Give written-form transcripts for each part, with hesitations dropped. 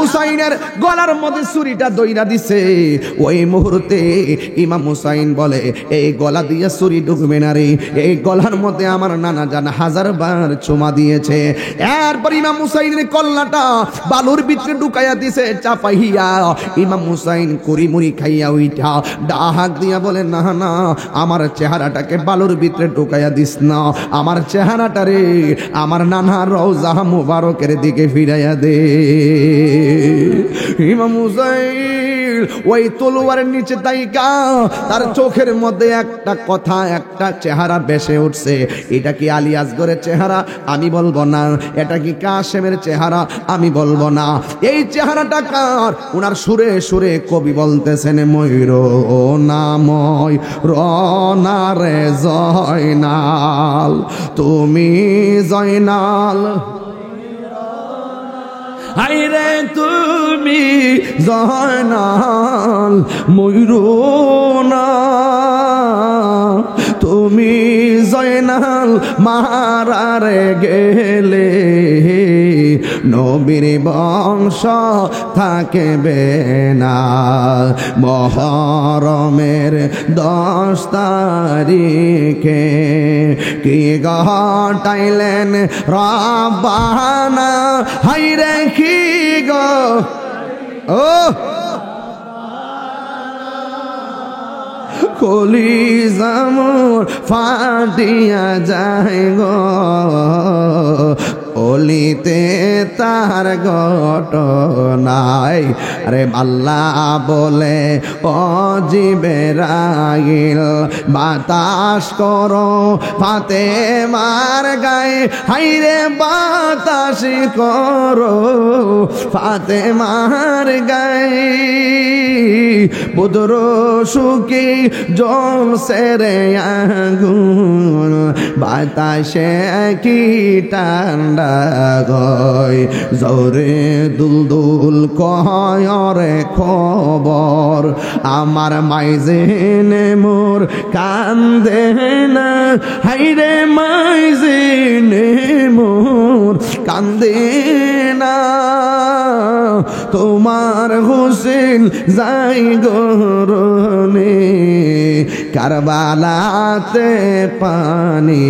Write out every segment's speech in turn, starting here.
হুসাইনের গলার মধ্যে ছুরিটা দইরা দিছে। ওই মুহূর্তে ইমাম হুসাইন বলে, এই গলা দিয়ে ছুরি ঢুকবে না রে, এই গলার মধ্যে আমার নানা জান 1000 বার চুমা দিয়েছে। এরপর ইমাম হুসাইনের কল্লাটা বালুর ভিতরে ঢুকাইয়া দিছে চাপাইয়া। ইমাম হুসাইন কুড়িমুড়ি খাইয়া উইঠা ডাক দিয়া বলে, না না, আমার চেহারাটাকে বালুর ভিতরে ঢুকাইয়া দিস না, আমার চেহারাটা রে আমার নানা রওজা মুবারকের দিকে ফিরাইয়া দে। ইমাম হুসাইন ওই তলোয়ারের নিচে তাইকা তার চোখের মধ্যে একটা কথা, একটা চেহারা ভেসে উঠছে। এটা কি আলী আসগরের চেহারা? আমি বলবো না। এটা কি কাশেমের চেহারা? আমি বলবো না। এই চেহারাটা কার? ওনার সুরে সুরে কবি বলতেছেন, ময়ূর নাময় রনারে জয়নাল, তুমি জয়নাল, হায়রে তুমি জয়নাল, ময়ূর না তুমি জয়নাল, মারারে গেলে নবীর বংশ থাকবে না। মহরমের 10 তারিখে কি ঘটাইলেন রব্বানা, হায়রে কি গো ও কলিজা মোর ফাটিয়া যায় গো, অলিতে তার ঘটনায়। আরে আল্লাহ বলে, অজিবেরাইল বাতাস করো ফাতেমার গায়ে, হাইরে বাতাস করো ফাতেমার গায়ে, বুদর সুখী জল সেরে আগুন, বাতাসে কি ঠান্ডা গয়, জোরে দুলদুল কয়রে খবর, আমার মাইজেনে মোর কান্দে না, হাইরে মাইজেনে মোর কান্দে না, তোমার হোসেন যাই গরনে, কারবালাতে পানি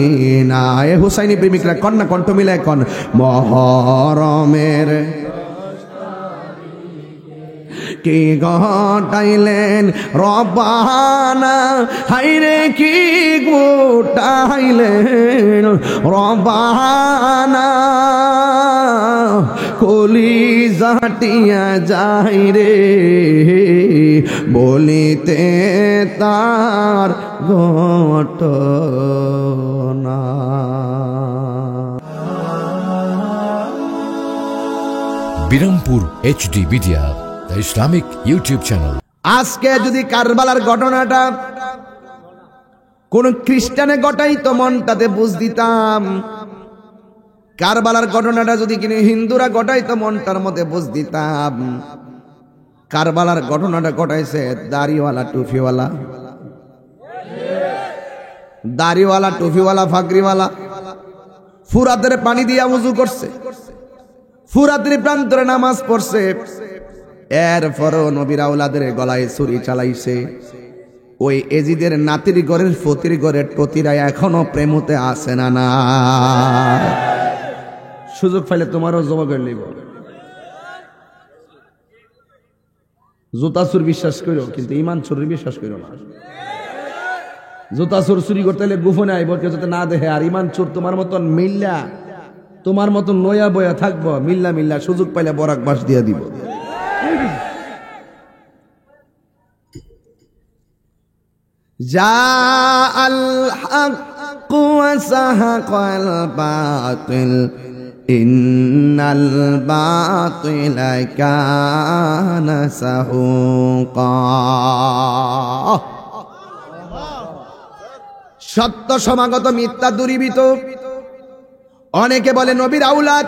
না। এ হুসাইনি প্রেমিকরা কন্যা কণ্ঠ মিলে কন, মহরমের কি ঘটাইলেন রব্বানা, হাইরে কি ঘটাইলেন রব্বানা, কলিজাটিয়া যাই রে বলিতে তার ঘটনা। Birampur HD media, the Islamic YouTube channel. আজকে যদি কারবালার ঘটনাটা কোন খ্রিস্টানে ঘটাইতো, মনটাতে বুঝ দিতাম। কারবালার ঘটনাটা যদি কিনে হিন্দুরা ঘটাইতো, মনটার মধ্যে বুঝ দিতাম। কারবালার ঘটনাটা ঘটাইছে দাড়িওয়ালা টুপিওয়ালা, দাড়িওয়ালা টুপিওয়ালা ফাগরিওয়ালা, ফুরাতের পানি দিয়া উযু করছে, ফুরাতের প্রান্তরে নামাজ পড়ছে, এরপরও নবীর আওলাদের গলায় ছুরি চালাইছে। ওই এজিদের নাতির ঘরের ফতির ঘরের টতিরা এখনো প্রেমতে আসে না। না সুযোগ পাইলে তোমারও জমা করে নিব। জুতা চুর বিশ্বাস করো, কিন্তু ইমান চুরি বিশ্বাস করো না। জুতা চুর চুরি করতে হলে গোপনে আইব, কেউ যাতে না দেখে। আর ইমান চোর তোমার মতন মিল্লা, তোমার মতন নয়া বয়া থাকবো, মিল্লা মিল্লা সুযোগ পাইলে বরাক বাস দিয়া দিব। জাআল হক ওয়া সাহাকাল বাতিল, ইন্নাল বাতিলা কানা সাহুকা। সত্য সমাগত, মিথ্যা দূরীভূত। অনেকে বলে নবীর আওলাদ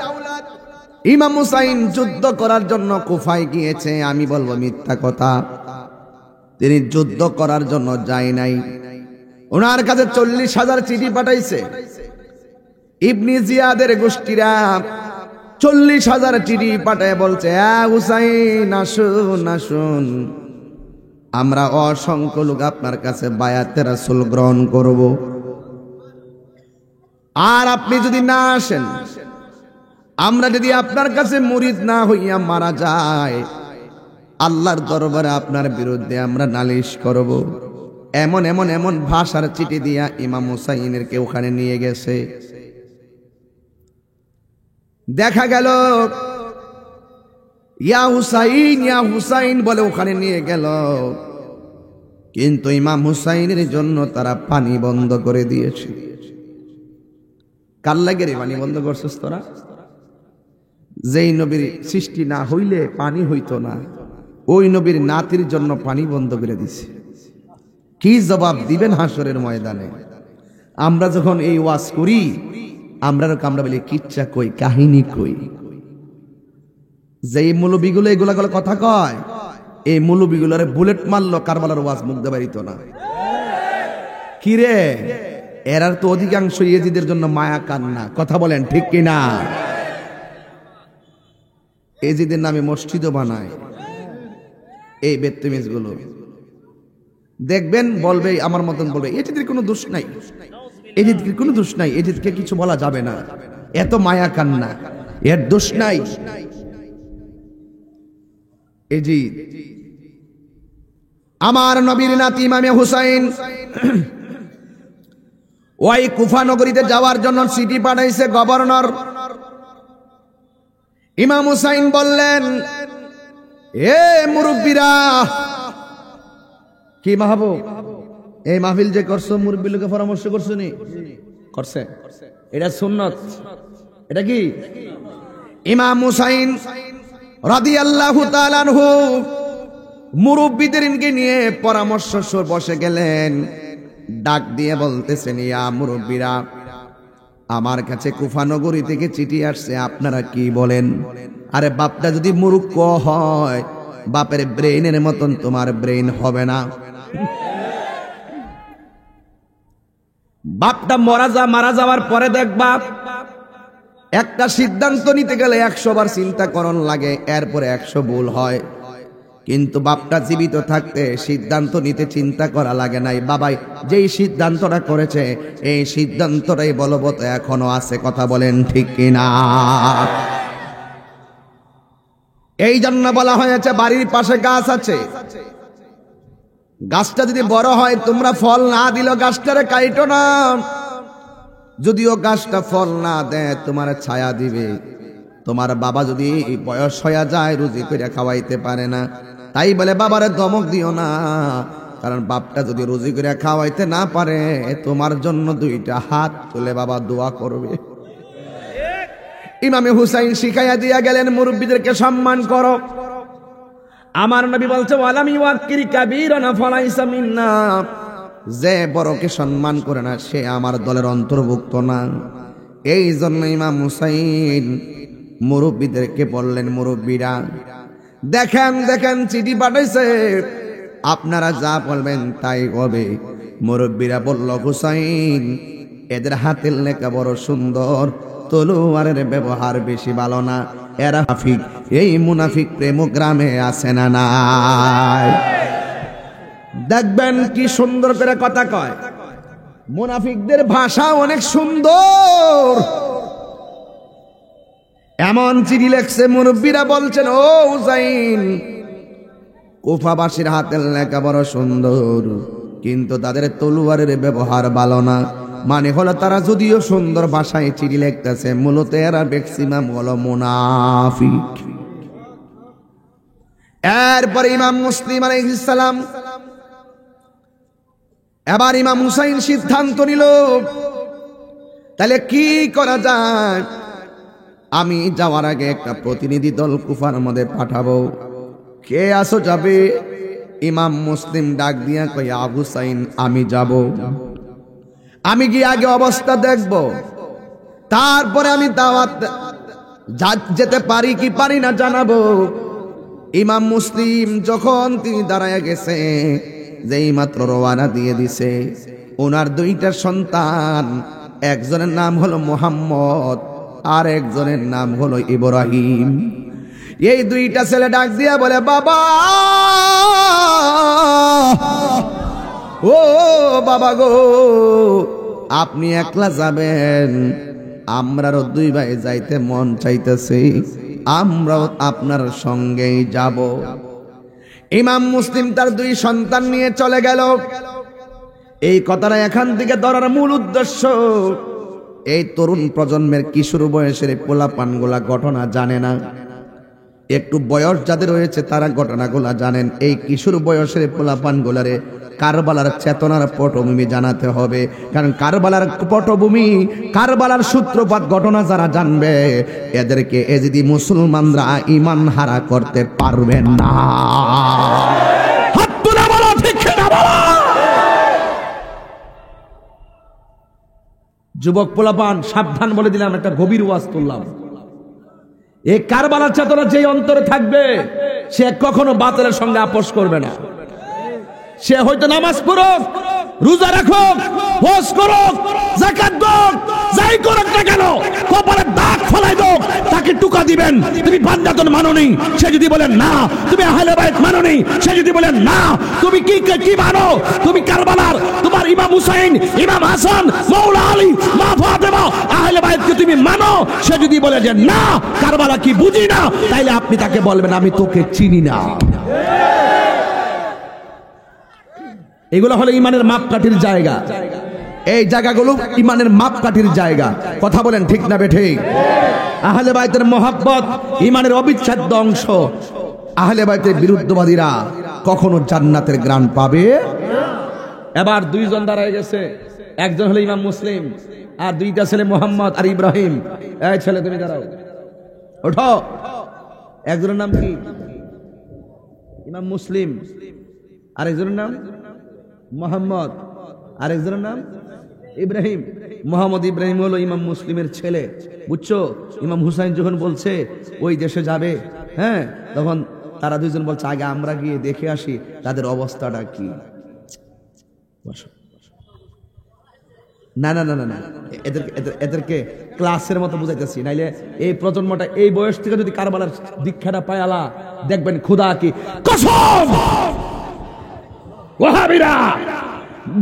ইমাম হুসাইন যুদ্ধ করার জন্য কুফায় গিয়েছে। আমি বলবো মিথ্যা কথা। তিনি যুদ্ধ করার জন্য যায় নাই। ওনার কাছে 40,000 চিঠি পাঠাইছে। ইবনে জিয়াদের গোষ্ঠীরা 40,000 চিঠি পাঠায় বলছে, হুসাইন আসুন আসুন, আমরা অসংখ্য লোক আপনার কাছে বায়াতে রাসূল গ্রহণ করব, আর আপনি যদি না আসেন, আমরা যদি আপনার কাছে মুরিদ না হইয়া মারা যায়, আল্লাহর দরবারে আপনার বিরুদ্ধে আমরা নালিশ করব। এমন এমন এমন ভাষার চিঠি দিয়া ইমাম হুসাইনের কে ওখানে নিয়ে গেছে। দেখা গেল ইয়া হুসাইন বলে ওখানে নিয়ে গেল, কিন্তু ইমাম হুসাইনের জন্য তারা পানি বন্ধ করে দিয়েছে। কার লাগে রে পানি বন্ধ করছিস তোরা? যেই নবীর সৃষ্টি না হইলে পানি হইতো না, ওই নবীর নাতির জন্য পানি বন্ধ করে দিছে। কি জবাব দিবেন হাসরের ময়দানে? আমরা যখন এই ওয়াজ করি, আমরা বলি কিচ্ছা কই, কাহিনী কই। যেই মৌলবীগুলো এগুলা কথা কয়, এই মৌলবীগুলোরে বুলেট মারলো কারবালার ওয়াজ মুখ দিয়ে বেরিত না। কি রে, এরার তো অধিকাংশ ইয়েজিদের জন্য মায়া কান্না। কথা বলেন ঠিক কিনা? এজিদের নামে মসজিদও বানায় এই বেত্তমিজ গুলো। দেখবেন বলবে, আমার মতন বলবে, এজিদের কোনো দোষ নাই, এজিদের কোনো দোষ নাই, এজিদকে কিছু বলা যাবে না, এত মায়া কান্না, এর দোষ নাই। এজিদ আমার নবীর নাতি ইমামে হুসাইন ওই কুফা নগরীতে যাওয়ার জন্য চিঠি পাঠাইছে গভর্নর। ইমাম হুসাইন বললেন, এ মুরব্বীরা, কি মাহবুব, এই মাহফিল যে করছো মুরব্বী লোকে পরামর্শ করছো নি? করছে, এটা সুন্নত। এটা কি? ইমাম হুসাইন রাদিয়াল্লাহু তাআলা আনহু মুরব্বীদেরকে নিয়ে পরামর্শ বসে গেলেন। ডাক দিয়ে বলতেছেন, ইয়া মুরব্বীরা, আমার কাছে কুফা নগরী থেকে চিঠি আসছে, আপনারা কি বলেন? আরে বাপটা যদি মূর্খ হয়, বাপের ব্রেইনের মতন তোমার ব্রেইন হবে না। বাপটা মারা যাওয়ার পরে দেখবা একটা সিদ্ধান্ত নিতে গেলে 100 বার চিন্তা করণ লাগে, এরপরে 100 ভুল হয়। কিন্তু বাপটা জীবিত থাকতে সিদ্ধান্ত নিতে চিন্তা করা লাগে নাই। বাবাই যেই সিদ্ধান্তটা করেছে, এই সিদ্ধান্তটাই বলবৎ এখনো আছে। কথা বলেন ঠিক কিনা? এই জন্য বলা হয়েছে, বাড়ির পাশে গাছ আছে, গাছটা যদি বড় হয়, তোমরা ফল না দিল গাছটারে কাইটো না। যদিও গাছটা ফল না দেয়, তোমার ছায়া দিবে। তোমার বাবা যদি বয়স হয়ে যায়, রুজি করে খাওয়াইতে পারে না, তাই বলে বাবারে ধমক দিও না, কারণ বাপটা যদি রুজি করে খাওয়াইতে না পারে, তোমার জন্য 2টা হাত তুলে বাবা দোয়া করবে। ইমামে হুসাইন শিখাইয়া দিয়া গেলেন, মুরব্বীদেরকে সম্মান করো। আমার নবী বলছে, ওয়ালাম ইউআক্কির কাবীরানা ফালাইসা মিন্না, যে বড়কে সম্মান করে না, সে আমার দলের অন্তর্ভুক্ত না। এই জন্য ইমাম হুসাইন মুরব্বীদেরকে বললেন, মুরব্বীরা দেখেন দেখেন চিঠি পাঠাইছে, আপনারা যা বলবেন তাই হবে। মুরব্বীরা বলল, হুসাইন, এদের হাতের লেখা বড় সুন্দর, তলোয়ারের ব্যবহার বেশি ভালো না, এরা মুনাফিক। এই মুনাফিক প্রেম গ্রামে আছে না নাই? দেখবেন কি সুন্দর করে কথা কয়। মুনাফিকদের ভাষা অনেক সুন্দর। এমন চিঠি লেখছে, মুরব্বীরা বলছেন, ও হুসাইন, কুফাবাসীর হাতের লেখা বড় সুন্দর, কিন্তু তাদের তলোয়ারের ব্যবহার ভালো না। মানে হলো, তারা যদিও সুন্দর ভাষায় চিঠি লিখতেছে, মূলত এরা ম্যাক্সিমাম হলো মুনাফিক। এরপরে ইমাম মুসলিম আলাইহিস সালাম, এবার ইমাম হুসাইন সিদ্ধান্ত নিল, তাহলে কি করা যায়? আমি যাওয়ার আগে একটা প্রতিনিধি দল কুফার মধ্যে পাঠাবো। কে আসো যাবে? ইমাম মুসলিম ডাক দিয়া কই, আবু হুসাইন, আমি যাব। আমি গিয়ে আগে অবস্থা দেখব, তারপরে আমি দাওয়াত যেতে পারি কি পারি না জানাবো। ইমাম মুসলিম যখন তিনি দাঁড়ায় গেছে, যেই মাত্র রওয়ানা দিয়ে দিছে, ওনার 2টা সন্তান, একজনের নাম হলো মুহাম্মদ, আর একজনের নাম হলো ইব্রাহিম। এই দুইটা ছেলে ডাক দিয়া বলে, বাবা ও বাবা গো, আপনি একলা যাবেন? আমরাও দুই ভাই যাইতে মন চাইতেছে, আমরাও আপনার সঙ্গেই যাব। ইমাম মুসলিম তার দুই সন্তান নিয়ে চলে গেল। এই কথাটা এখান থেকে ধরার মূল উদ্দেশ্য, এই তরুণ প্রজন্মের কিশোর বয়সের পোলাপানগুলা ঘটনা জানে না। একটু বয়স যাদের রয়েছে তারা ঘটনাগুলা জানেন। এই কিশোর বয়সের পোলাপানগুলারে কারবালার চেতনার পটভূমি জানাতে হবে, কারণ কারবালার পটভূমি, কারবালার সূত্রপাত ঘটনা যারা জানবে, এদেরকে এজিদি মুসলমানরা ঈমান হারা করতে পারবেন না। হাত তুলে বলো ঠিক না বলো। যুবক পোলাপান সাবধান বলে দিলাম, একটা গভীর ওয়াজ তুললাম। এই কারবালার চেতনা যে অন্তরে থাকবে, সে কখনো বাতিলের সঙ্গে আপোষ করবে না। সে হয়তো নামাজ পড়ুক, রোজা রাখুক, হজ করুক, যাকাত দাও, যাই করুক না কেন, কপালে দাগ ফলাই দাও, তাকে টুকা দিবেন। তুমি বান্দাতন মানোনি, সে যদি বলে না। তুমি আহলে বাইত মানোনি, সে যদি বলে না। তুমি কি মানো? তুমি কারবালার তোমার ইমাম হুসাইন, ইমাম হাসান, মাওলা আলী, মা ফাতেমা, আহলে বাইতকে তুমি মানো, সে যদি বলে যে না, কারবালা কি বুঝি না, তাইলে আপনি তাকে বলবেন আমি তোকে চিনি না। এগুলো হলো ইমানের মাপকাঠির জায়গা। এই জায়গাগুলো ইমানের মাপকাঠির জায়গা। কথা বলেন ঠিক না বেঠিক? আহলে বাইতের মহব্বত ইমানের অবিচ্ছেদ্য অংশ। আহলে বাইতের বিরুদ্ধবাদীরা কখনো জান্নাতের গ্রাণ পাবে। এবার দুইজন দাঁড়ায় গেছে, একজন হলো ইমাম মুসলিম, আর দুইটা ছেলে মোহাম্মদ আর ইব্রাহিম। এই ছেলে তুমি দাঁড়াও, ওঠো। একজনের নাম কি? ইমাম মুসলিম। আরেকজনের নাম মোহাম্মদ, আরেকজনের নাম ইব্রাহিম। মোহাম্মদ ইব্রাহিম হলো ইমাম মুসলিমের ছেলে, বুঝছো? ইমাম হুসাইন যখন বলছে ওই দেশে যাবে, হ্যাঁ, তখন তারা দুইজন বলছে আগে আমরা গিয়ে দেখে আসি তাদের অবস্থাটা কি। না না না না না, এদেরকে ক্লাসের মতো বুঝাইতেছি, নাইলে এই প্রজন্মটা এই বয়স থেকে যদি কারবালার দীক্ষাটা পায়, আলা দেখবেন খুদা কি কসম, ওয়াহাবিরা,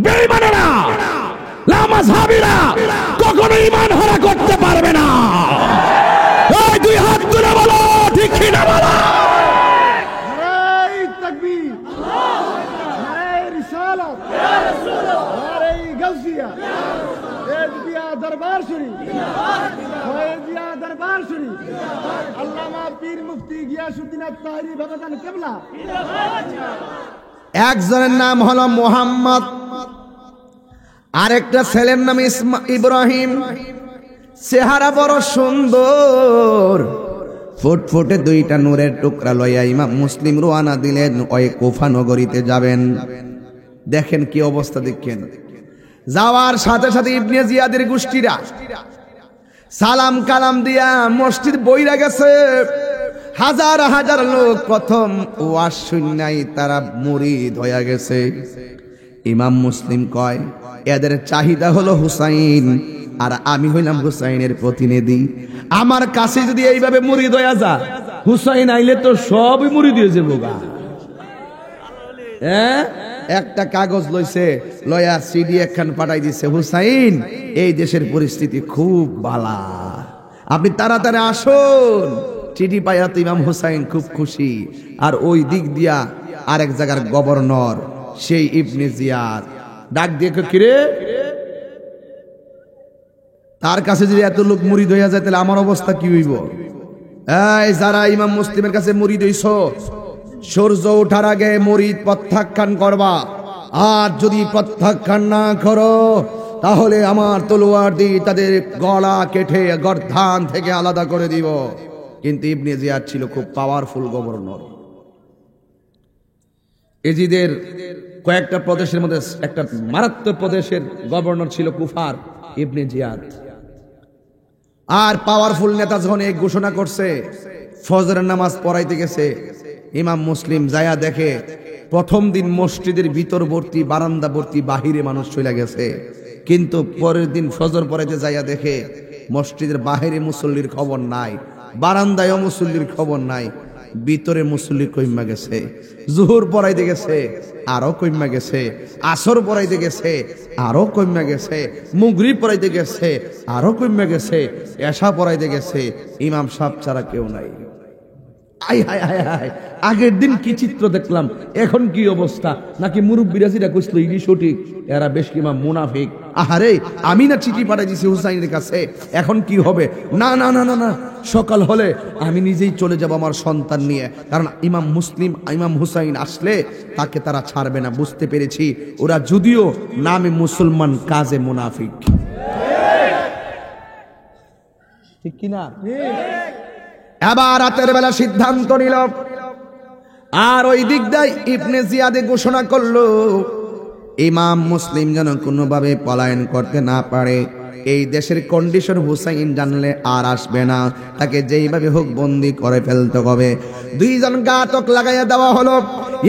বেঈমানেরা, লামাযহাবিরা কখনো ঈমান হারা করতে পারবে না। এই দুই হাত তুলে বলো ঠিক কি না বলো। নারে তাকবীর, নারে রিসালাত, ইয়া রাসূলুল্লাহ, নারে গাউসিয়া, এদিয়া দরবার শরীফ, এদিয়া দরবার শরীফ, আল্লামা পীর মুফতি গিয়াসউদ্দিন আত-তাহরি বাবাজান কিবলা। একজনের নাম হলো মোহাম্মদ, আরেকটা ছেলের নাম ইব্রাহিম। চেহারা বড় সুন্দর, ফুটফুটে দুইটা নূরের টুকরা লইয়া ইমাম মুসলিম রওনা দিলেন ওই কুফা নগরীতে যাবেন। দেখেন কি অবস্থা, দেখেন। যাওয়ার সাথে সাথে ইবনে জিয়াদের গোষ্ঠীরা সালাম কালাম দিয়া মসজিদ বইরা গেছে। হাজার হাজার লোক প্রথম ওয়াজ শুনাই তারা মুরিদ হয়ে গেছে। ইমাম মুসলিম কয় এদের চাহিদা হলো হুসাইন, আর আমি হইলাম হুসাইনের প্রতিনিধি। আমার কাছে যদি এইভাবে মুরিদ হয়ে যা, হুসাইন আইলে তো সবই মুরিদ হয়ে যাবো গা। একটা কাগজ লইছে, লয়া সিডি একখান পাঠাই দিছে, হুসাইন এই দেশের পরিস্থিতি খুব বালা, আপনি তাড়াতাড়ি আসুন। চিঠি পাইয়া তো ইমাম হুসাইন খুব খুশি। আর ওই দিক দিয়া আরেক জায়গার গভর্নর সেই ইবনে জিয়াদ ডাক দিয়ে কিরে, তার কাছে যদি এত লোক মুরিদ হইয়া যায় তাহলে আমার অবস্থা কি হইব? এই যারা ইমাম মুসলিমের কাছে মুরিদ হইছ, সূর্য ওঠার আগে মুরিদ প্রত্যাখ্যান করবা, আর যদি প্রত্যাখ্যান না করো তাহলে আমার তলোয়ার দিয়ে তাদের গলা কেটে গর্দান থেকে আলাদা করে দিব। কিন্তু ইবনে জিয়াদ ছিল খুব পাওয়ারফুল গভর্নর। এজিদের কয়েকটা প্রদেশের মধ্যে একটা মারাত্মক প্রদেশের গভর্নর ছিল কুফার ইবনে জিয়াদ। আর পাওয়ারফুল নেতা যখন এই ঘোষণা করছে, ফজরের নামাজ পড়াইতে গেছে, ইমাম মুসলিম যায়া দেখে প্রথম দিন মসজিদের ভিতরবর্তী বারান্দাবর্তী বাহিরে মানুষ চলে গেছে, কিন্তু পরের দিন ফজর পড়াইতে যাইয়া দেখে মসজিদের বাহিরে মুসল্লির খবর নাই, বারান্দায়ও মুসল্লির খবর নাই, ভিতরে মুসল্লি কইমা গেছে। জোহর পড়াইতে গেছে, আরো কইমা গেছে। আসর পড়াইতে গেছে, আরো কইমা গেছে। মাগরিব পড়াইতে গেছে, আরো কইমা গেছে। এশা পড়াইতে গেছে, ইমাম সাহেব ছাড়া কেউ নাই। আই হায় হায় হায়, আগের দিন কি চিত্র দেখলাম, এখন কি অবস্থা। নাকি মুরব্বীরা যেটা কইছিল এই সঠিক, এরা বেশ কিমা মুনাফিক। আহারে, আমি না চিঠি পাঠাই দিছি হুসাইনের কাছে, এখন কি হবে? না না না না না, সকাল হলে আমি নিজেই চলে যাব আমার সন্তান নিয়ে, কারণ ইমাম হুসাইন আসলে তাকে তারা ছাড়বে না। বুঝতে পেরেছি ওরা যদিও নামে মুসলমান, কাজে মুনাফিক। ঠিক কিনা? এবার রাতের বেলা সিদ্ধান্ত নিল, আর ওই দিক দিয়ে ইবনে জিয়াদে ঘোষণা করলো ইমাম মুসলিম যেন কোনোভাবে পলায়ন করতে না পারে। এই দেশের কন্ডিশন হুসাইন জানলে আর আসবে না, তাকে যেইভাবে হোক বন্দি করে ফেলতে হবে। দুইজন ঘাতক লাগাইয়া দেওয়া হলো।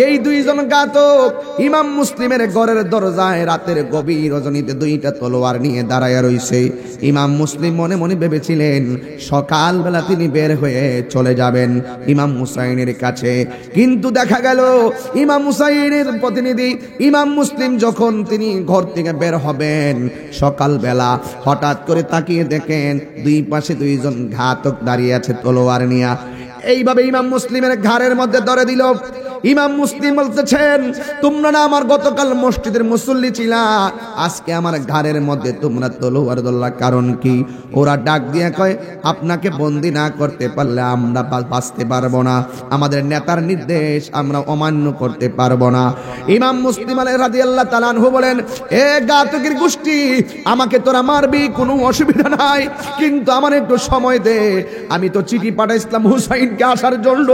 এই দুইজন ঘাতক ইমাম মুসলিমের ঘরের দরজায় রাতের গভীর রজনীতে দুইটা তলোয়ার নিয়ে দাঁড়াইয়া রইছে। ইমাম মুসলিম মনে মনে ভেবেছিলেন সকালবেলা তিনি বের হয়ে চলে যাবেন ইমাম হুসাইনের কাছে, কিন্তু দেখা গেল ইমাম হুসাইনের প্রতিনিধি ইমাম মুসলিম যখন তিনি ঘর থেকে বের হবেন সকালবেলা, হঠাৎ করে তাকিয়ে দেখেন দুই পাশে দুইজন ঘাতক দাঁড়িয়ে আছে তলোয়ার নিয়ে। এইভাবে ইমাম মুসলিমের ঘাড়ের মধ্যে ধরে দিল। ইমাম মুসলিম বলতেছেন, তোমরা না আমার গতকাল মসজিদের মুসল্লি ছিলা, আজকে আমার ঘাড়ের মধ্যে তোমরা তলোয়ার ধরলা, কারণ কি? ওরা ডাক দিয়ে কয়, আপনাকে বন্দি না করতে পারলে আমরা বাঁচতে পারবো না, আমাদের নেতার নির্দেশ আমরা অমান্য করতে পারবো না। ইমাম মুসলিম রাদিয়াল্লাহু তাআলা আনহু বলেন, এ ঘাতকের গোষ্ঠী, আমাকে তোরা মারবি, কোনো অসুবিধা নাই, কিন্তু আমার একটু সময় দে। আমি তো চিঠি পাঠাইছিলাম হুসাইনকে আসার জন্য,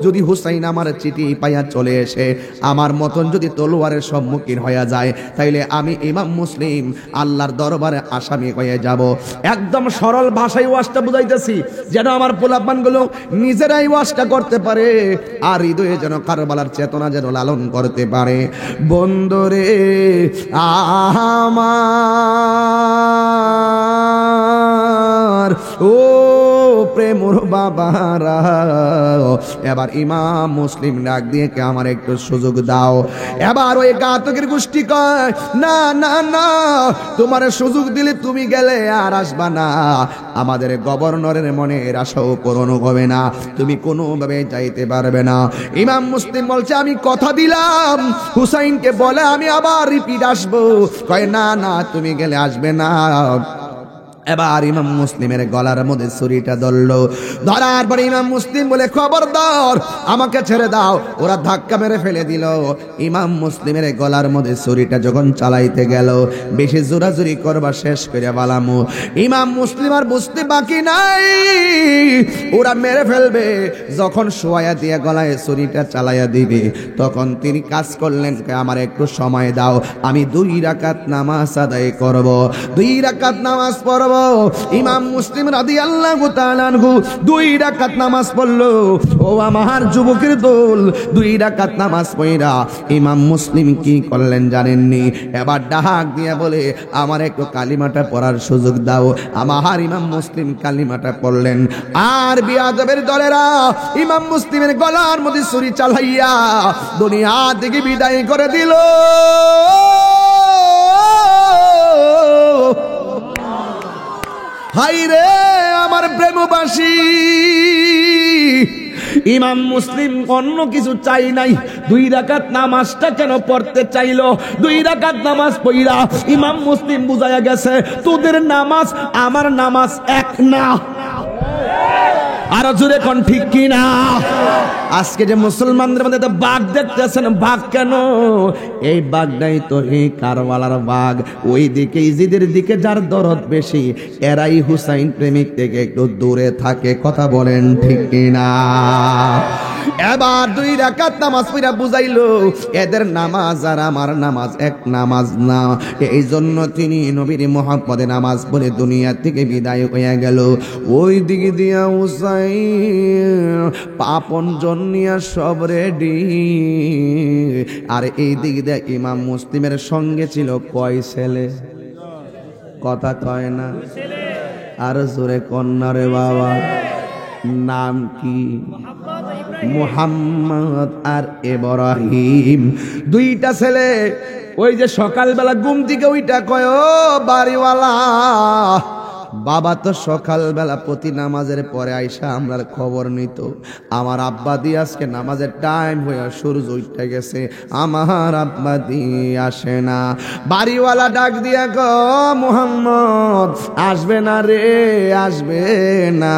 যদি হুসাইন আমার চিঠি পাইয়া চলে এসে আমার মতন যদি তলোয়ারের সম্মুখীন হয়ে যায়, তাইলে আমি ইমাম মুসলিম আল্লাহর দরবারে আসামি হয়ে যাব। একদম সরল ভাষায় ওয়াজটা বুঝাইতেছি, যেন আমার পোলাপানগুলো নিজেরাই ওয়াজটা করতে পারে, আর হৃদয়ে যেন কারবালার চেতনা যেন লালন করতে পারে। বন্দরে আমার ও প্রেমর বাবারা, এবার ইমাম মুসলিম ডাক দিয়ে কে আমার একটু সুযোগ দাও। এবার ওই ঘাতকের গোষ্ঠী কয়, না না না, তোমার সুযোগ দিলে তুমি গেলে আর আসবা না, আমাদের গভর্নরের মনের আশাও পূরণ হবে না, তুমি কোনোভাবে যাইতে পারবে না। ইমাম মুসলিম বলছে, আমি কথা দিলাম হুসাইনকে বলে আমি আবার রিপিট আসবো। কয় না না, তুমি গেলে আসবে না। এবার ইমাম মুসলিমের গলার মধ্যে ছুরিটা ধরলো, ধরার পরে ইমাম মুসলিম বলে, খবরদার, আমাকে ছেড়ে দাও। ওরা ধাক্কা মেরে ফেলে দিল। ইমাম মুসলিমের গলার মধ্যে ছুরিটা যখন চালাইতে গেল, বেশি জোরাজুরি করবা শেষ করে বালামু। ইমাম মুসলিম আর বুঝতে বাকি নাই, ওরা মেরে ফেলবে। যখন শোয়া দিয়ে গলায় ছুরিটা চালাইয়া দিবে, তখন তিনি কাজ করলেন, আমার একটু সময় দাও, আমি 2 রাকাত নামাজ আদায় করব। 2 রাকাত নামাজ পড়ব। ইমাম মুসলিম রাদিয়াল্লাহু তাআলা আনহু 2 রাকাত নামাজ পড়লো। ও আমার যুবকের দল, 2 রাকাত নামাজ পড়া ইমাম মুসলিম কি করলেন জানেননি? এবার ডাক দিয়ে বলে, আমার একটু কালিমাটা পড়ার সুযোগ দাও। আমার ইমাম মুসলিম কালিমাটা পড়লেন। আর বিয়াদবের দলেরা ইমাম মুসলিমের গলার মধ্যে ছুরি চালাইয়া দুনিয়া থেকে বিদায় করে দিল। হাই রে আমার প্রেমবাসী, ইমাম মুসলিম অন্য কিছু চাই নাই, 2 রাকাত নামাজটা কেন পড়তে চাইলো? 2 রাকাত নামাজ পড়া ইমাম মুসলিম বুঝায়া গেছে, তোদের নামাজ আমার নামাজ এক না। আরো জোরে কোন ঠিক কিনা? আজকে যে মুসলমানদের মধ্যে তো বাঘ দেখতেছেন, বাঘ কেন? এই বাঘটাই তো এই কারবালার বাঘ। ওই দিকে ইজিদের দিকে যার দরদ বেশি, এরাই হুসাইন প্রেমিক থেকে একটু দূরে থাকে। কথা বলেন ঠিক কিনা? এবার 2 রাকাত নামাজ পড়া বুঝাইলো, এদের নামাজ আর আমার নামাজ এক নামাজ না। এই জন্য তিনি নবীর মুহাম্মদে নামাজ পড়ে দুনিয়া থেকে বিদায় হয়ে গেল। ওই দিকে দিয়া হুসাইন পাপন জন্নিয়া সব রেডি, আর এই দিকে দিয়া ইমাম মুসলিমের সঙ্গে ছিল কয় ছেলে? কথা কয় না? আর জোরে কন্যা রে বাবা, নাম কি? মুহাম্মদ আর ইব্রাহিম, দুইটা ছেলে। ওই যে সকালবেলা ঘুম থেকে ওইটা কয়, ও বাড়িওয়ালা, বাবা তো সকালবেলা প্রতি নামাজের পরে আইসা আমরার খবর নিত, আমার আব্বা দি আজকে নামাজের টাইম হয়ে সূর্য উঠে গেছে, আমার আব্বা দি আসে না। বাড়িওয়ালা ডাক দিয়া গো, মুহাম্মদ আসবে না রে, আসবে না,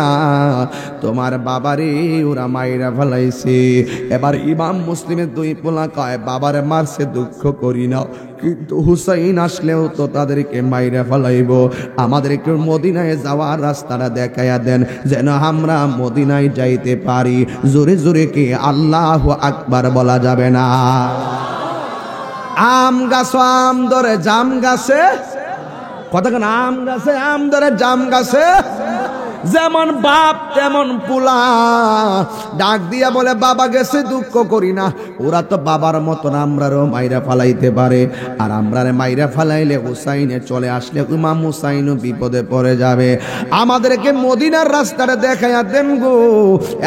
তোমার বাবারে ওরা মাইরা ফেলাইছে। এবার ইমাম মুসলিমের দুই পোলা কয়, বাবারে মারছে দুঃখ করি না, কিন্তু হুসাইন আসলেও তো তাদেরকে মাইরা ফেলাইব, আমাদেরকে মদিনায় যাওয়ার রাস্তাটা দেখাইয়া দেন, যেন আমরা মদিনায় যাইতে পারি। জোরে জোরে কি আল্লাহু আকবার বলা যাবে না? আম গাছ আম ধরে জাম গাছে, কতক্ষণ আম গাছে আম ধরে জাম গাছে, যেমন বাপ তেমন পোলা। ডাক দিয়া বলে, বাবা গেছে দুঃখ করি না, ওরা তো বাবার মতন আমরারও মাইরা ফালাইতে পারে, আর আমরারে মাইরা ফালাইলে হুসাইনে চলে আসলে ইমাম হুসাইনও বিপদে পড়ে যাবে, আমাদেরকে মদিনার রাস্তাটা দেখাইয়া দেন গো।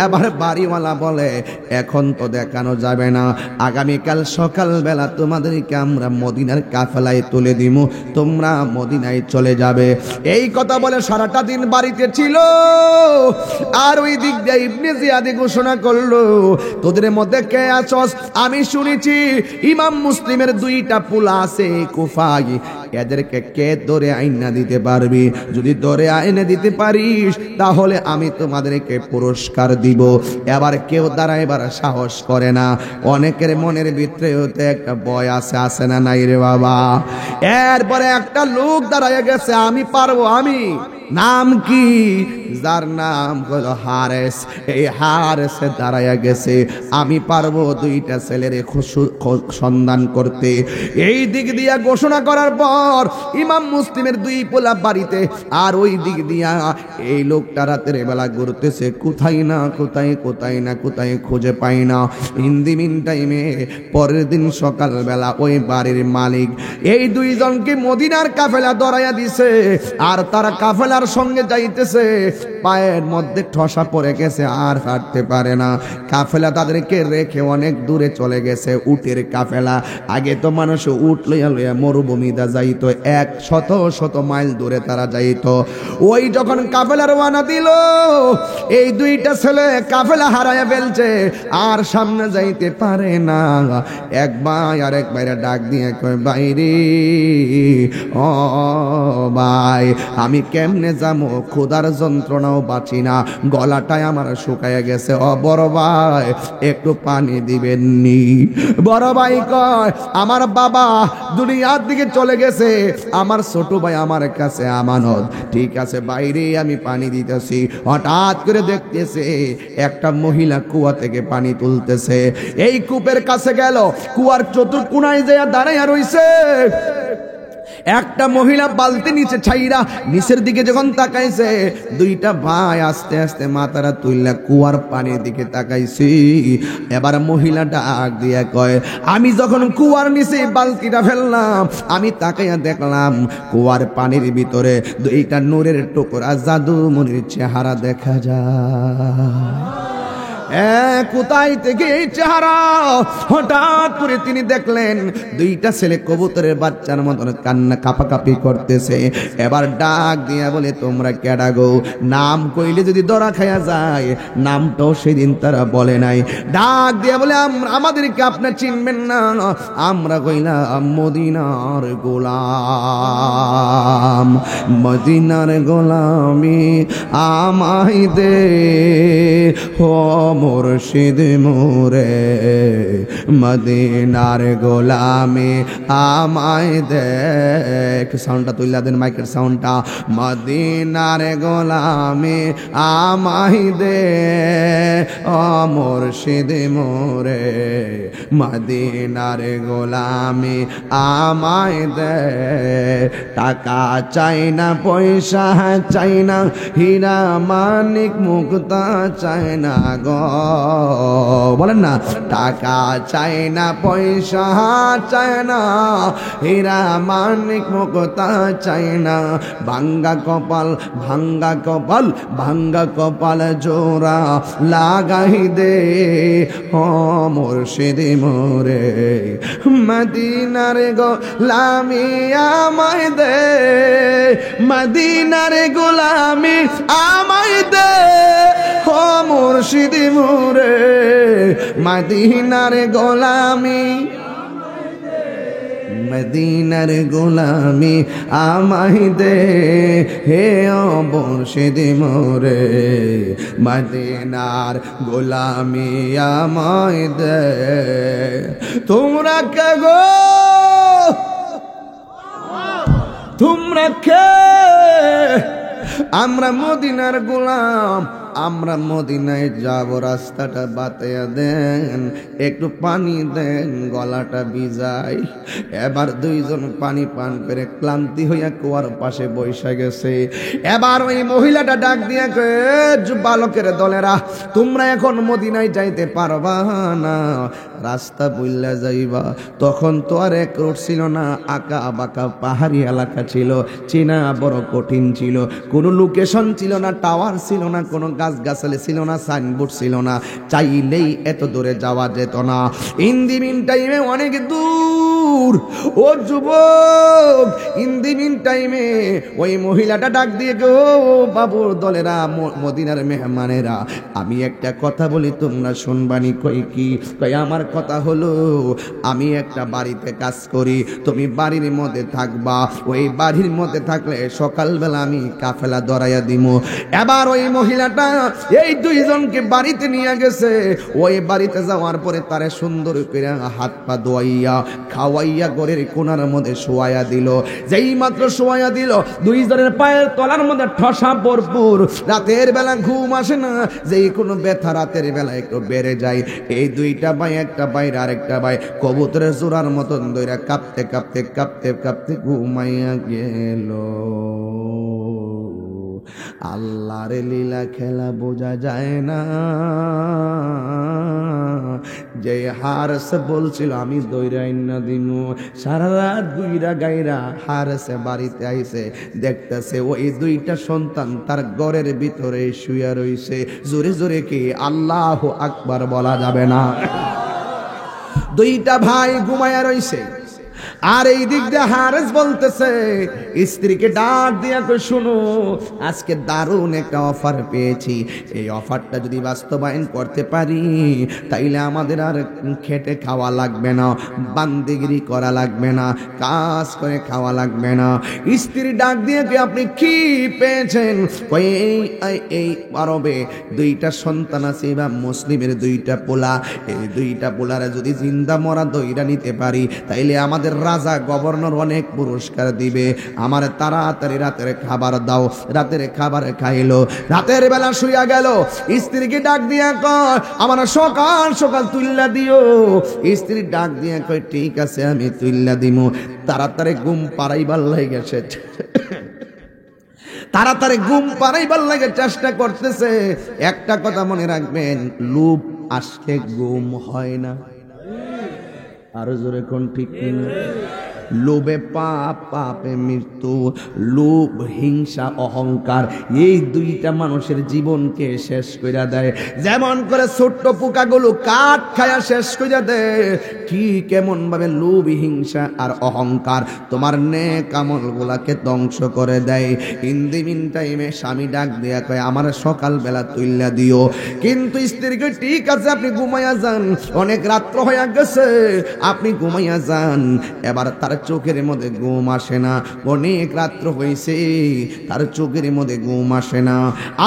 এবার বাড়িওয়ালা বলে, এখন তো দেখানো যাবে না, আগামীকাল সকালবেলা তোমাদেরকে আমরা মদিনার কাফেলায় তুলে দিব, তোমরা মদিনায় চলে যাবে। এই কথা বলে সারাটা দিন বাড়িতে ছিল। আর ওই দিক দিয়ে ইবনে জিয়াদি ঘোষণা করলো, তোদের মধ্যে কে আছস? আমি শুনেছি ইমাম মুসলিমের দুইটা পোলা আছে কুফায়, এদেরকে কে ধরে আইনা দিতে পারবি? যদি ধরে আইনে দিতে পারিস তাহলে আমি তোমাদেরকে পুরস্কার দিব। এবার কেউ দাঁড়াইবার সাহস করে না, অনেকের মনের ভিতরে হতে একটা ভয় আছে না নাই রে বাবা? এরপরে একটা লোক দাঁড়াইয়া গেছে, আমি পারবো, আমি। নাম কি? যার নাম হলো হারেস। এই হারেসে দাঁড়াইয়া গেছে, আমি পারবো দুইটা ছেলের সন্ধান করতে। এই দিক দিয়া ঘোষণা করার পর ইমাম মুসলিমের দুই পোলা বাড়িতে, আর ওই দিক দিয়া এই লোকটা রাতের বেলা ঘুরতেছে, কোথায় না কোথায় খুঁজে পাই না। ইন দি মিন টাইমে পরের দিন সকালবেলা ওই বাড়ির মালিক এই দুইজনকে মদিনার কাফেলা ধরাইয়া দিছে, আর তারা কাফেলার সঙ্গে যাইতেছে, পায়ের মধ্যে ঠসা পড়ে গেছে, আর হাঁটতে পারে না। কাফেলা তাদেরকে রেখে অনেক দূরে চলে গেছে, উটের কাফেলা। আগে তো মানুষ উট লইয়া লইয়া মরুভূমিতে যাইতো, 100 মাইল দূরে তারা যাইতো। ওই যখন কাফেলা রওনা দিল, এই দুইটা ছেলে কাফেলা হারাইয়া ফেলছে, আর সামনে যাইতে পারে না। এক ভাই আর এক ভাইরা ডাক দিয়ে কয়, বাইরে ও ভাই, আমি কেমনে যাবো? ক্ষুধার যন্ত্রণাও বাঁচি না, গলাটায় আমার শুকায় গেছে, ও বড় ভাই একটু পানি দিবেননি? বড় ভাই কয়, আমার বাবা দুনিয়ার দিকে চলে গেছে, আমার ছোট ভাই আমার কাছে আমানত। ঠিক আছে বাইরে, আমি পানি দিতেছি। হঠাৎ করে দেখতেছে একটা মহিলা কুয়া থেকে পানি তুলতেছে। এই কূপের কাছে গেল, কুয়ার চতুর্কোণায় যে দাঁড়াইয়া রইছে। একটা মহিলা বালতি নিচে ছাইরা নিচের দিকে যখন তাকাইছে, দুইটা ভাই আস্তে আস্তে মাথাটা তুললা কুয়ার পানির দিকে তাকাইছে। এবার মহিলা ডাক দিয়া কয়, আমি যখন কুয়ার নিচে বালতিটা ফেললাম, আমি তাকাইয়া দেখলাম কুয়ার পানির ভিতরে দুইটা নূরের টুকরা জাদু মনির চেহারা দেখা যায়। কোথায় থেকে এই চেহারা? হঠাৎ করে তিনি দেখলেন দুইটা ছেলে কবুতরের বাচ্চার মতন কান্না কাপাকাপি করতেছে। এবার ডাক দিয়া বলে, তোমরা কেডা গো? নাম কইলে যদি ধরা খায়া যায়, নামটাও সেদিন তারা বলে নাই। ডাক দিয়া বলে, আমাদেরকে আপনি চিনবেন না, আমরা কইলাম মদিনার গোলাম, মদিনার গোলামি আমায় দে হো মুর্শিদ মোরে, মদিনার গোলামি আমায় দে। সাউন্ডটা তুইলা দেন, মাইকের সাউন্ডটা। মদিনার গোলামি আমায় দে ও মুর্শিদ মোরে, মদিনার গোলামি আমায় দে। টাকা চাই না, পয়সা চাই না, হীরা মানিক মুক্তা চাই না গো, বলেন না, টাকা চাই না, পয়সা চাই না, হীরা মানিক মুক্তা চাই না, ভাঙ্গা কপাল ভাঙ্গা কপাল ভাঙ্গা কপাল জোড়া লাগাই দে ও মুর্শিদ মোরে, মদিনার গোলামি আমায় দে, মদিনার গোলামি আমায় দে ও মুর্শিদ মোরে, মদিনার গোলামি, মদিনার গোলামি আমায় দে হে ও মুর্শিদ মোরে, মদিনার গোলামি আমায় দে। তোমরা কে গো, তোমরা কে? আমরা মদিনার গোলাম, আমরা মদিনায় যাব, রাস্তাটা বাতায়া দেন, একটু পানি দেন, গলাটা ভিজাই। এবার দুইজন পানি পান করে ক্লান্তি হইয়া কুয়ার পাশে বসে গেছে। এবার ওই মহিলাটা ডাক দিয়া কয়ে, বালকের দলেরা, তোমরা এখন মদিনায় যাইতে পারবা না, রাস্তা বইলা যাইবা। তখন তো আর এক রোড ছিল না, আঁকা বাঁকা পাহাড়ি এলাকা ছিল, চেনা বড় কঠিন ছিল, কোনো লোকেশন ছিল না, টাওয়ার ছিল না, কোনো গাছগাছালি ছিল না, সাইনবোর্ড ছিল না, চাইলেই এত দূরে যাওয়া যেত না। ইন দি মিন টাইমে অনেক দূর, ও যুবক, ইন দি মিন টাইমে ওই মহিলাটা ডাক দিয়ে গো, বাবুর দলেরা, মদিনার মেহমানেরা, আমি একটা কথা বলি, তোমরা শুনবানি। কই কি? কই আমার কথা হলো, আমি একটা বাড়িতে কাজ করি, তুমি বাড়ির মধ্যে থাকবা, ওই বাড়ির মধ্যে থাকলে সকালবেলা আমি কাফেলা দরাইয়া দিব। এবার ওই মহিলাটা এই দুইজনকে বাড়িতে নিয়ে গেছে। ওই বাড়িতে যাওয়ার পরে তারে সুন্দর করে হাত পা ধোয়াইয়া খাওয়াইয়া ঘরের কোনার মধ্যে শোয়াইয়া দিল। যেই মাত্র শোয়াইয়া দিল, দুইজনের পায়ের তলার মধ্যে ঠসা ভরপুর। রাতের বেলা ঘুম আসে না, যেই কোনো ব্যথা রাতের বেলা একটু বেড়ে যায়। এই দুইটা ভাই, একটা বাইরে আরেকটা ভাই, কবুতরের জোড়ার মতন দইরা কাঁপতে কাঁপতে কাঁপতে কাঁপতে ঘুমাইয়া গেল। আল্লাহর লীলা খেলা বোঝা যায় না। যে হারস বলছিল আমি দইরাই না দিমু, সারা রাত গুইরা গাইরা হারসে বাড়িতে আইছে, দেখতেছে ওই দুইটা সন্তান তার ঘরের ভিতরে শুয়ে রইছে। জোরে জোরে কি আল্লাহু আকবার বলা যাবে না? দুইটা ভাই ঘুমায়া রইছে, আর এই দিক দিয়ে হারেস বলতেছে, স্ত্রীকে ডাক দিয়া কই, শুনো, আজকে দারুণ একটা অফার পেয়েছি, এই অফারটা যদি বাস্তবায়ন করতে পারি তাইলে আমাদের আর খেটে খাওয়া লাগবে না, বান্দিগিরি করা লাগবে না, কাজ করে খাওয়া লাগবে না। স্ত্রী ডাক দিয়ে কি, আপনি কি পেয়েছেন? কই এই আরবে দুইটা সন্তান আছে, বা মুসলিমের দুইটা পোলা, এই দুইটা পোলারে যদি জিন্দা মরা দইরা নিতে পারি তাইলে আমাদের রাজা গভর্নর অনেক পুরস্কার দিবে। আমার তাড়াতাড়ি রাতের খাবার দাও। রাতের খাবার খাইলো, রাতের বেলা শুইয়া গেল। স্ত্রীকে ডাক দিয়া কয়, আমার সকাল সকাল তুইল্লা দিও। স্ত্রী ডাক দিয়া কয়, ঠিক আছে আমি তুইল্লা দিমু। তাড়াতাড়ি ঘুম পাড়াইবার লাগেছে, তাড়াতাড়ি ঘুম পাড়াইবার লাগে চেষ্টা করতেছে। একটা কথা মনে রাখবেন, লোভ আসলে ঘুম হয় না। আরো জোরে কোন ঠিক কিনা? লোভে পাপ, পাপে মৃত্যু। লোভ, হিংসা, অহংকার, এই দুইটা মানুষের জীবনকে শেষ করে দেয়। যেমন করে ছোট্ট পোকাগুলো কাঠ খায়া শেষ করে দেয়, ঠিক কেমন ভাবে লোভ, হিংসা আর অহংকার তোমার নেক আমলগুলাকে ধ্বংস করে দেয়। ইন দি মিন টাইমে স্বামী ডাক দেয়া কয়, আমার সকালবেলা তুইল্লা দিও। কিন্তু স্ত্রীকে, ঠিক আছে আপনি ঘুমাইয়া যান, অনেক রাত্র হয়ে গেছে, আপনি ঘুমাইয়া যান। এবার তার চোখের মধ্যে ঘুম আসে না, অনেক রাত্র হয়েছে, তার চোখের মধ্যে ঘুম আসে না।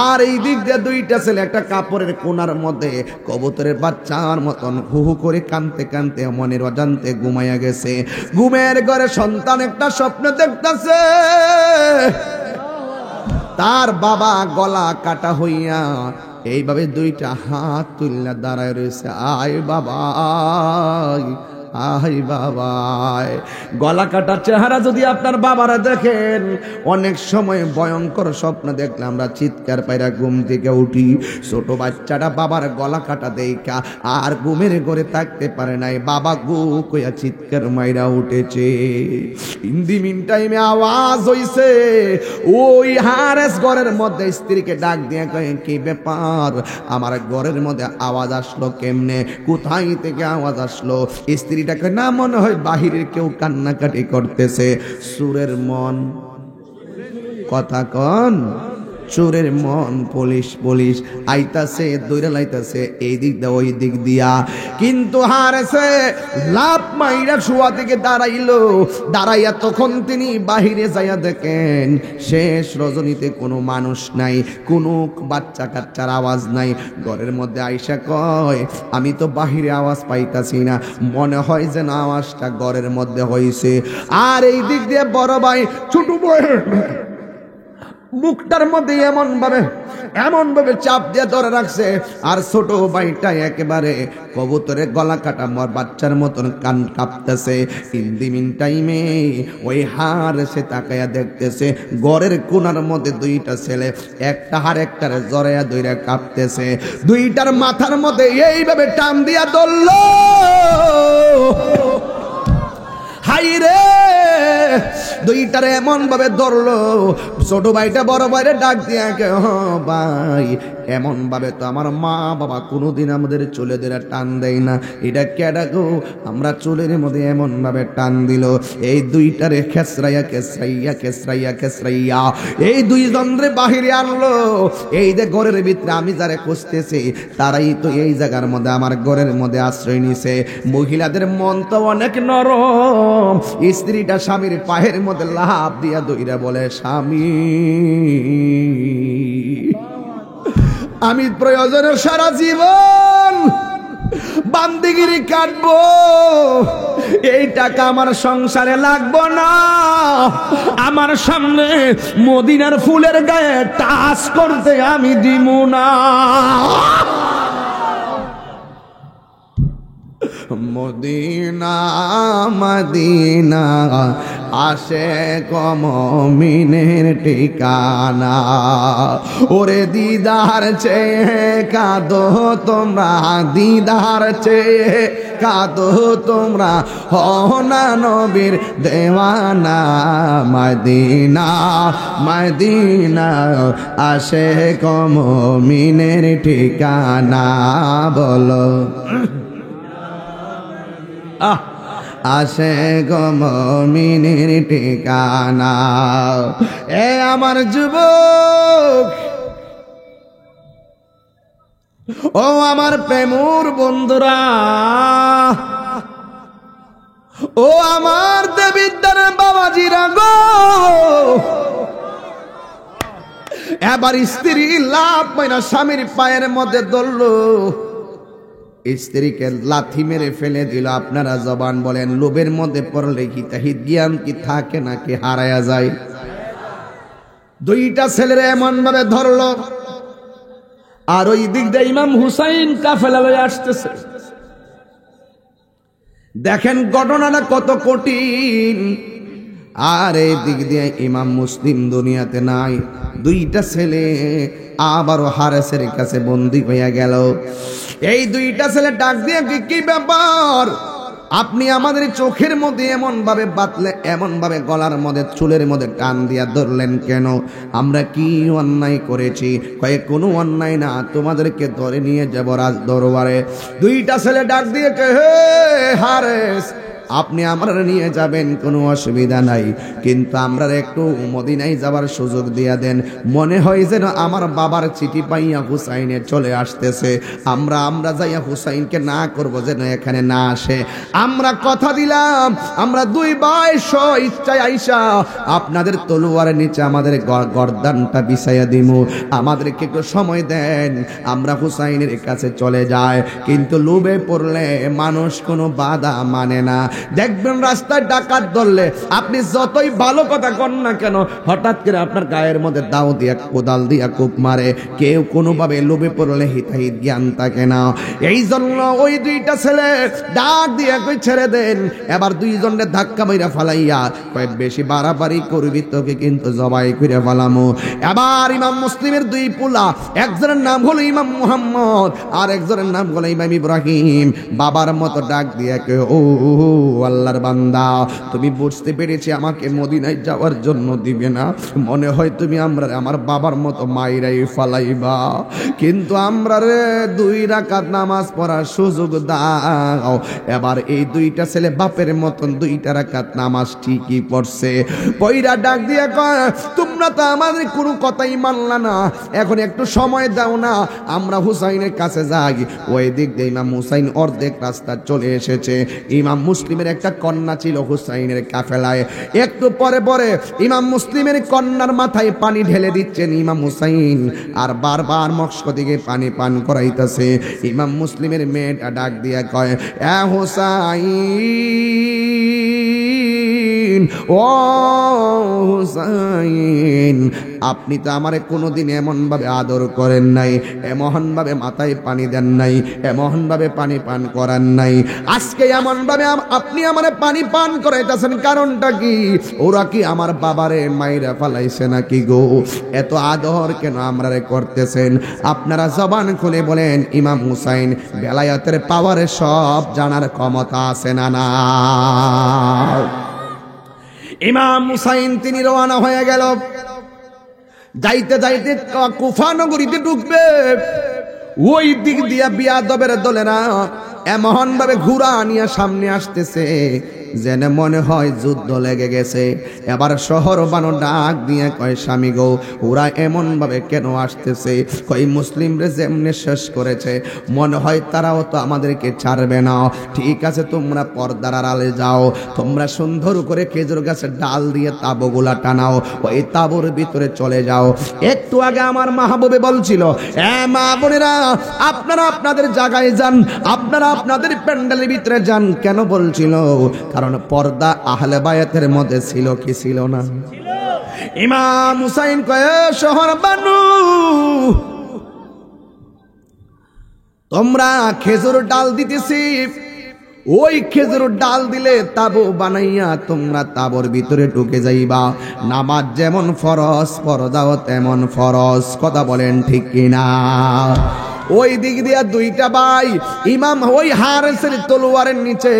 আর এই দিক দিয়ে দুইটা ছেলে একটা কাপড়ের কোনার মধ্যে কবুতরের বাচ্চার মতন হু হু করে কানতে কানতে মনের অজান্তে ঘুমাইয়া গেছে। ঘুমের ঘরে সন্তান একটা স্বপ্ন দেখতেছে, তার বাবা গলা কাটা হইয়া এইভাবে দুইটা হাত তুললা দাঁড়ায় রয়েছে। আয় বাবা, আই বাবা, গলা কাটার চেহারা যদি আপনার বাবারা দেখেন, অনেক সময় ভয়ঙ্কর স্বপ্ন দেখলে আমরা চিৎকার পাইরা ঘুম থেকে উঠি। ছোট বাচ্চাটা বাবার গলা কাটা দেখা আর ঘুমের ঘরে থাকতে পারে নাই, বাবা গো কইয়া চিৎকার মাইরা উঠেছে। ইন দি মিন টাইমে আওয়াজ হইছে, ওই হারেস ঘরের মধ্যে স্ত্রীকে ডাক দিয়ে কয়ে, কি ব্যাপার, আমার ঘরের মধ্যে আওয়াজ আসলো কেমনে, কোথায় থেকে আওয়াজ আসলো? স্ত্রীটাকে না, মনে হয় বাহিরের কেউ কান্নাকাটি করতেছে। সুরের মন, কথা কন, চোরের মন পুলিশ পুলিশ আইতাছে, দৌড়া লাইতাছে এই দিক দিয়ে ওই দিক দিয়া, কিন্তু হারেছে লাভ মাইরা শোয়া থেকে দাঁড়াইলো। দাঁড়াইয়া তখন তিনি বাহিরে যাইয়া দেখেন শেষ রজনীতে কোনো মানুষ নাই, কোনো বাচ্চা কাচ্চার আওয়াজ নাই। ঘরের মধ্যে আইসা কয়, আমি তো বাহিরে আওয়াজ পাইতাছি না, মনে হয় যেন আওয়াজটা ঘরের মধ্যে হইছে। আর এই দিক দিয়ে বড় ভাই ছোট ভাই মুখটার মধ্যে এমন ভাবে চাপ দিয়ে ধরে রাখছে, আর ছোট ভাইটা একেবারে কবুতরের গলা কাটা মর বাচ্চার মতন কান কাঁপতেছে। ইন দি মিন টাইমে ওই হার সে তাকায়া দেখতেছে ঘরের কোনার মধ্যে দুইটা ছেলে, একটা হার একটারে জড়াইয়া দইরা কাঁপতেছে, দুইটার মাথার মধ্যে এইভাবে টান দিয়া ধরল। হাই রে, দুইটারে এমন ভাবে ধরলো, ছোট ভাইটা বড় ভাইরে ডাক দিয়া কে, ভাই এমন ভাবে তো আমার মা বাবা কোনোদিন আমাদের চুলে ধরে টান দেয় না, এটা কেডা গো, আমরা চুলের মধ্যে এমন ভাবে টান দিল। এই দুইটারে খেসরাইয়া এই দুইজনরে বাহিরে আনলো। এই যে ঘরের ভিতরে আমি যারা খুঁজতেছি তারাই তো এই জায়গার মধ্যে আমার ঘরের মধ্যে আশ্রয় নিছে। মহিলাদের মন তো অনেক নরম। স্ত্রীটা স্বামীর পায়ের মধ্যে লাফ দিয়া দইরা বলে, স্বামী আমি প্রয়োজনে সারা জীবন বান্দিগিরি কাটবো, এই টাকা আমার সংসারে লাগবো না, আমার সামনে মদিনার ফুলের গায়ে টাচ করতে আমি দিব না। মদিনা মদিনা আশেক মুমিনের ঠিকানা, ওরে দিদার চেয়ে কাঁদো তোমরা, দিদার চেয়ে কাঁদো তোমরা, হও না নবীর দেওয়ানা। মদিনা মদিনা আশেক মুমিনের ঠিকানা, বলো আশেক মুমিনের ঠিকানা। এ আমার যুবক, ও আমার প্রেমুর বন্ধুরা, ও আমার দেবিদ্যার বাবাজিরা গো, এবার স্ত্রী লাভ মাইনা স্বামীর পায়ের মধ্যে ধরলো, স্ত্রীকে লাথি মেরে ফেলে দিল। আপনারা জবান বলেন, লোভের মধ্যে পড়লে কি তাহিদ জ্ঞান কি থাকে নাকি হারায়া যায়? দুইটা ছেলেরা এমন ভাবে ধরলো, আর ওই দিক দিয়ে ইমাম হুসাইন কাফেলা লয়ে আসতেছে। দেখেন ঘটনাটা কত কঠিন। আর এই দিক দিয়ে ইমাম মুসলিম দুনিয়াতে নাই, দুইটা ছেলে আবারও হারেসের কাছে বন্দী হইয়া গেল। এই দুইটা ছেলে ডাক দিয়ে, কি ব্যাপার, আপনি আমাদের চোখের মধ্যে এমন ভাবে বাতলে, এমন ভাবে গলার মধ্যে চুলের মধ্যে টান দিয়া ধরলেন কেন? আমরা কি অন্যায় করেছি? কয়ে কোনো অন্যায় না, তোমাদেরকে ধরে নিয়ে যাব রাজ দরবারে। দুইটা ছেলে ডাক দিয়ে কে, হে হারেস, আপনি আমরা নিয়ে যাবেন, কোনো অসুবিধা নাই, কিন্তু আমরা একটু মদিনায় যাবার সুযোগ দিয়ে দেন। মনে হয় যেন আমার বাবার চিঠি পাইয়া হুসাইনে চলে আসতেছে, আমরা যাইয়া হুসাইনকে না করব যেন এখানে না আসে। আমরা কথা দিলাম, আমরা দুই ভাই স্ব ইচ্ছায় আইসা আপনাদের তলোয়ারের নিচে আমাদের গর্দানটা বিছাইয়া দিমু, আমাদেরকে একটু সময় দেন, আমরা হুসাইনের কাছে চলে যাই। কিন্তু লোভে পড়লে মানুষ কোনো বাধা মানে না। দেখবেন রাস্তায় ডাকাত ধরলে আপনি যতই ভালো কথা কন না কেন, হঠাৎ করে আপনার গায়ের মধ্যে দাও দিয়া কোদাল দিয়া কূপ মারে। কেউ কোনোভাবে লোভে পড়লে হিতাহিত জ্ঞান থাকে না। এই জন্য ওই দুইটা ছেলে ডাক দিয়া কই ছেড়ে দেন। এবার দুইজনের ধাক্কা মাইরা ফালাইয়া কয় বেশি বাড়াবাড়ি করবি তোকে কিন্তু জবাই করে ফালামু। এবার ইমাম মুসলিমের দুই পোলা, একজনের নাম হলো ইমাম মুহাম্মদ আর একজনের নাম হলো ইমাম ইব্রাহিম, বাবার মতো ডাক দিয়া কে ও আল্লাহর বান্দা, তুমি বুঝতে পেরেছি আমাকে মদিনায় যাওয়ার জন্য দিবে না, মনে হয় তুমি আমরা আমার বাবার মতো মাইরাই ফালাইবা, কিন্তু আমরা রে 2 রাকাত নামাজ পড়ার সুযোগ দাও। এবার এই দুইটা ছেলে বাপের মতন 2 রাকাত নামাজ ঠিকই পড়ছে। পয়রা ডাক দিয়ে কয় তোমরা তো আমাদের কোনো কথাই মানলা না, এখন একটু সময় দাও না, আমরা হুসাইনের কাছে যাই। ওই দিক দিয়ে ইমাম হুসাইন অর্ধেক রাস্তা চলে এসেছে। ইমাম মুসলিমের একটা কন্যা ছিল হুসাইনের কাফেলায়। একটু পরে পরে ইমাম মুসলিমের কন্যার মাথায় পানি ঢেলে দিচ্ছেন ইমাম হুসাইন, আর বারবার মস্ক দিকে পানি পান করাইতেছে। ইমাম মুসলিমের মেয়েটা ডাক দিয়া কয় এ হুসাইন, ও হুসাইন, আপনি তো আমারে কোনোদিন এমন ভাবে আদর করেন নাই, এমন ভাবে মাথায় পানি দেন নাই, এমন ভাবে পানি পান করান নাই, আজকে এমন ভাবে আপনি আমারে পানি পান করাইতেছেন, কারণটা কি? ওরা কি আমার বাবারে মাইরা ফালাইছে নাকি গো? এত আদর কেন আমরারে করতেছেন? আপনারা জবান খুলে বলেন ইমাম হুসাইন বেলায়েতের পাওয়ারে সব জানার ক্ষমতা আছে না না? ইমাম হুসাইন তিনি রওনা হয়ে গেল। যাইতে যাইতে কুফা নগরীতে ঢুকবে, ওই দিক দিয়া বিয়াদবের দলেরা এমন ভাবে ঘোড়া নিয়ে সামনে আসতেছে যেন মনে হয় যুদ্ধ লেগে গেছে। এবার শহর বানো ডাক দিয়ে কয় স্বামী গো, ওরা এমন ভাবে কেন আসতেছে? কই মুসলিমরে যেমনে শেষ করেছে মনে হয় তারাও তো আমাদেরকে ছাড়বে না। ঠিক আছে, তোমরা পর্দার আড়ালে যাও, তোমরা সুন্দর করে খেজুর গাছের ডাল দিয়ে তাবুগুলা টানাও, ওই তাবুর ভিতরে চলে যাও। একটু আগে আমার মাহবুবে বলছিল মা বোনেরা আপনারা আপনাদের জায়গায় যান, আপনারা আপনাদের প্যান্ডেলের ভিতরে যান। কেন বলছিল? কারণ পর্দা আহলে বায়াতের মধ্যে ছিল কি ছিল না? ইমাম হুসাইন কয় শহর বানু, তোমরা খেজুর ডাল দিতেছি, ওই খেজুর ডাল দিলে তাবু বানাইয়া তোমরা তাবুর ভিতরে ঢুকে যাইবা। নামাজ যেমন ফরজ, পর্দাও তেমন ফরজ। কথা বলেন ঠিক কিনা? ওই দিক দিয়া দুইটা ভাই ইমাম ওই হারেসের তলোয়ারের নিচে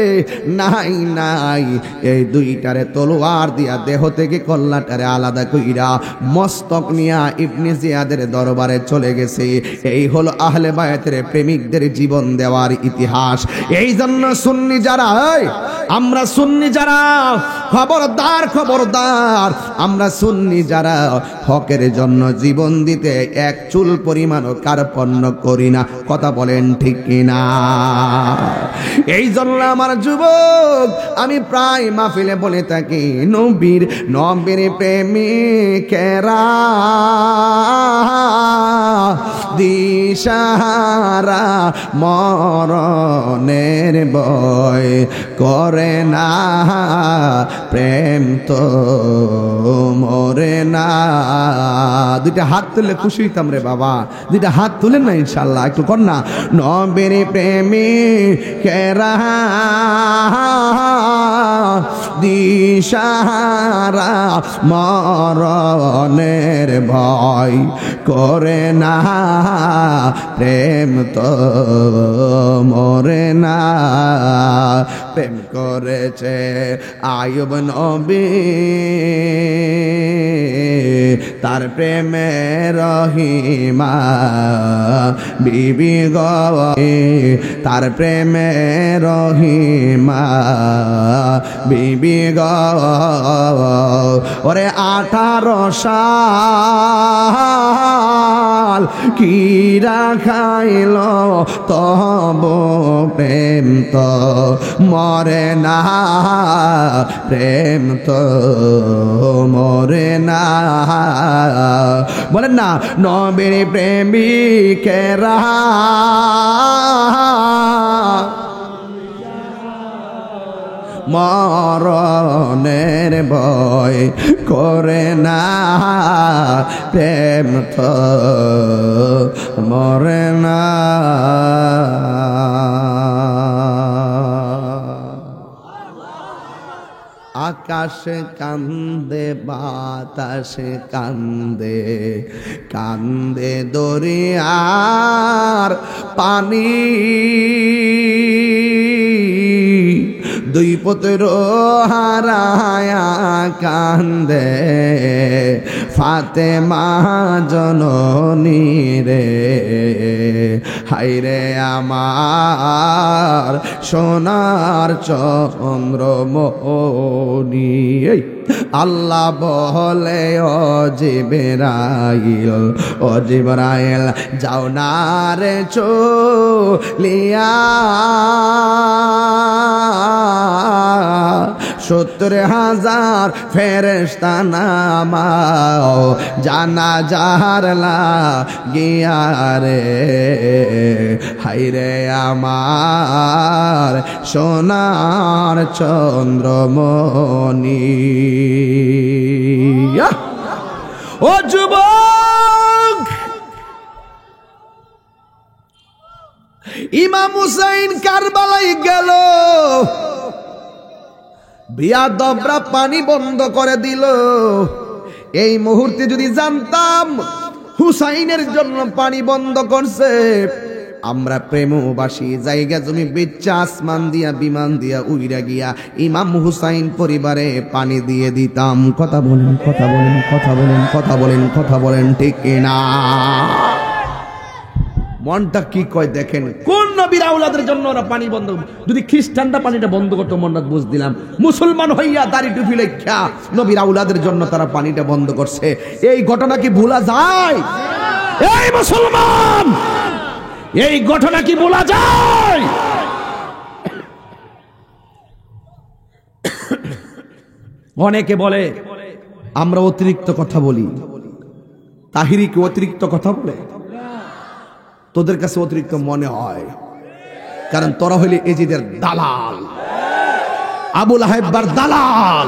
নাই নাই, এই দুইটারে তলোয়ার দিয়া দেহ থেকে কল্লাটারে আলাদা কইরা মস্তক নিয়া ইবনে জিয়াদের দরবারে চলে গেছে। এই হলো আহলে বায়াতের প্রেমিকদের জীবন দেওয়ার ইতিহাস। এই জন্য সুন্নি যারা, আমরা সুন্নি যারা, খবরদার খবরদার, আমরা সুন্নি যারা হকের জন্য জীবন দিতে এক চুল পরিমাণও কার্পণ্য করি না। কথা বলেন ঠিক কিনা? এই জন্য আমার যুবক আমি প্রায় মাহফিলে বলে থাকি নবীর প্রেমিকেরা দিশাহারা মরণের ভয় করে না, প্রেম তো মরে না। দুইটা হাত তুলে খুশি হইতাম রে বাবা, দুইটা হাত তুলেন না ইনশাল্লাহ, একটু কর না। নবীর প্রেমিকেরা দিশাহারা মরণের ভয় করে না, প্রেম তো মরে না। প্রেম করেছে আয়ুব নবী, তার প্রেমে রহিমা বিবি গো, তার প্রেমে রহিমা বিবি গো। ওরে 18 সাল কিরা খাইল তব প্রেম তো মরে না, প্রেম তো মরে না। বলেন না নবীর প্রেমিকেরা মরণের ভয় করে না, প্রেম তো মরে না। আকাশে কান্দে বাতাসে কান্দে, কান্দে দরিয়ার পানি, দুই পুত্র হারায়া কান্দে ফাতেমা জননী রে। হায়রে আমার সোনার চন্দ্রমণি, আল্লাহ বলে ও জিবরাইল যাও না রে চলিয়া, 70,000 ফেরেশতা নামাও জানাজার লাগিয়া রে। হায়রে আমার সোনার চন্দ্রমণি। ও যুবক, ইমাম হুসাইন কারবালায় গেল, বিয়াদবরা পানি বন্ধ করে দিল। এই মুহূর্তে যদি জানতাম হুসাইনের জন্য পানি বন্ধ করছে, আমরা প্রেমবাসী জায়গা জমি বেচা আসমান দিয়া বিমান দিয়া উইরা গিয়া ইমাম হুসাইন পরিবারে পানি দিয়ে দিতাম। কথা বলেন, কথা বলেন, কথা বলেন, কথা বলেন, কথা বলেন, ঠিক না? মনটা কি কয় দেখেন, কোন নবীর আওলাদের জন্য ওরা পানি বন্ধ? যদি খ্রিস্টানরা পানিটা বন্ধ করতো মনটা বুঝ দিলাম, মুসলমান হইয়া দাড়ি টুপি লেখা নবীর আওলাদের জন্য তারা পানিটা বন্ধ করছে। এই ঘটনা কি ভোলা যায়? এই মুসলমান, এই ঘটনা কি ভোলা যায়? অনেকে বলে আমরা অতিরিক্ত কথা বলি, তাহিরি কি অতিরিক্ত কথা বলে? তোদের কাছে অতিরিক্ত মনে হয়, কারণ তোরা হইলে এজিদের দালাল, আবু লাহাবের দালাল,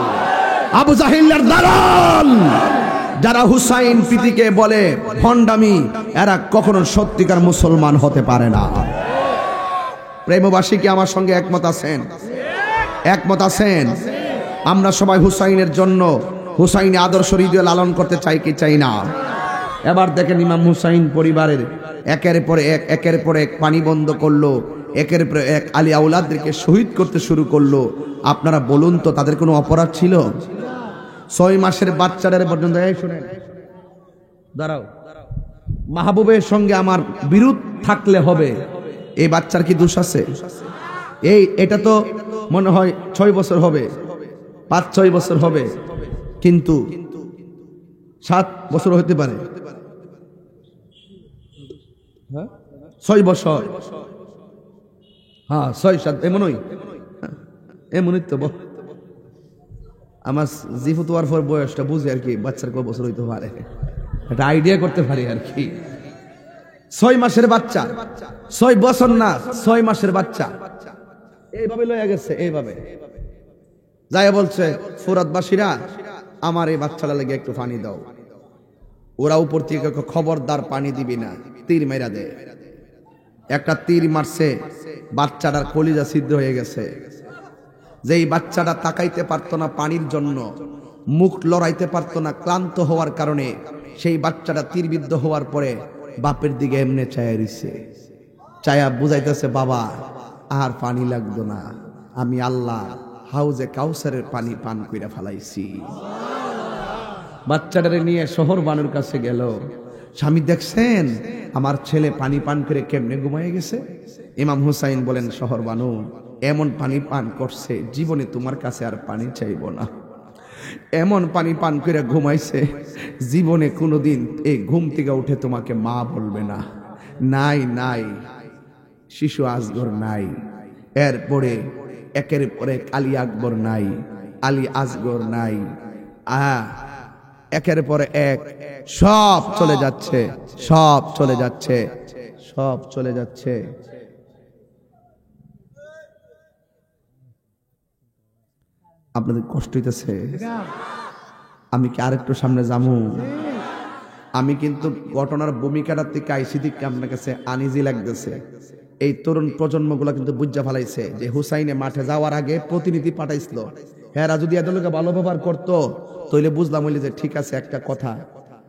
আবু জাহিলের দালাল। যারা হুসাইন প্রীতিকে বলে ভণ্ডামি, এরা কখনো সত্যিকার মুসলমান হতে পারে না। প্রেমবাসী কি আমার সঙ্গে একমত আছেন? একমত আছেন? আমরা সবাই হুসাইনের জন্য হুসাইনি আদর্শ হৃদয়ে লালন করতে চাই কি চাই না? এবার দেখেন ইমাম হুসাইন পরিবারের একের পর এক পানি বন্ধ করলো, একের পর এক আলী আওলাদদেরকে শহীদ করতে শুরু করলো। আপনারা বলুন তো, তাদের কোনো অপরাধ ছিল? 6 মাসের বাচ্চাদের পর্যন্ত, এই শুনেন, দাঁড়াও, মাহবুবের সঙ্গে আমার বিরোধ থাকলে হবে, এই বাচ্চার কি দোষ আছে? এটা তো মনে হয় 6 বছর হবে, 5-6 বছর হবে, কিন্তু 7 বছর হতে পারে, 6 বছর, হ্যাঁ 6-7 এমনই, এমনই তো। আমার জিফুত হওয়ার পর বয়সটা বুঝে আর কি, বাচ্চার কত বছর হইতে পারে একটা আইডিয়া করতে পারি আর কি। 6 মাসের বাচ্চা, 6 বছর না, 6 মাসের বাচ্চা এইভাবে লয়ে গেছে, এইভাবে যাই বলছে ফুরাতবাসীরা আমার এই বাচ্চাটা লেগে একটু পানি দাও। ওরা উপর থেকে খবরদার পানি দিবি না, তীর মেরা দে। একটা তীর মারছে, বাচ্চাটার কলিজা ছিদ্র হয়ে গেছে। যেই বাচ্চাটা তাকাইতে পারতো না পানির জন্য, মুখ লড়াইতে পারতো না ক্লান্ত হওয়ার কারণে, সেই বাচ্চাটা তীরবিদ্ধ হওয়ার পরে বাপের দিকে এমনি চায়া দিছে, চায়া বুঝাইতেছে বাবা আর পানি লাগতো না, আমি আল্লাহ হাউজে কাউসারের পানি পান কইরা ফেলাইছি। বাচ্চাটারে নিয়ে শহর বানুর কাছে গেল, স্বামী দেখছেন আমার ছেলে পানি পান করে কেমনে ঘুমায় গেছে। ইমাম হুসাইন বলেন, শহর বানু এমন পানি পান করছে জীবনে তোমার কাছে আর পানি চাইব না। এমন পানি পান করে ঘুমাইছে জীবনে কোনোদিন এই ঘুম থেকে উঠে তোমাকে মা বলবে না। নাই নাই, শিশু আসগর নাই, এরপরে একের পরে আলী আকবর নাই, আলী আসগর নাই, একের পরে এক সব চলে যাচ্ছে, সব চলে যাচ্ছে, সব চলে যাচ্ছে। আপনাদের কষ্ট হইতেছে? আমি কি আরেকটু সামনে যাবো? আমি কিন্তু ঘটনার ভূমিকাটার থেকে আইসি দিকে আপনার কাছে আনিজি লাগতেছে। এই তরুণ প্রজন্মগুলো কিন্তু বুঝা ফেলাইছে যে হুসাইনে মাঠে যাওয়ার আগে প্রতিনিধি পাঠাইছিল, হেরা যদি এদেরকে ভালো ব্যবহার করতো তাহলে বুঝলাম হইলে যে ঠিক আছে একটা কথা,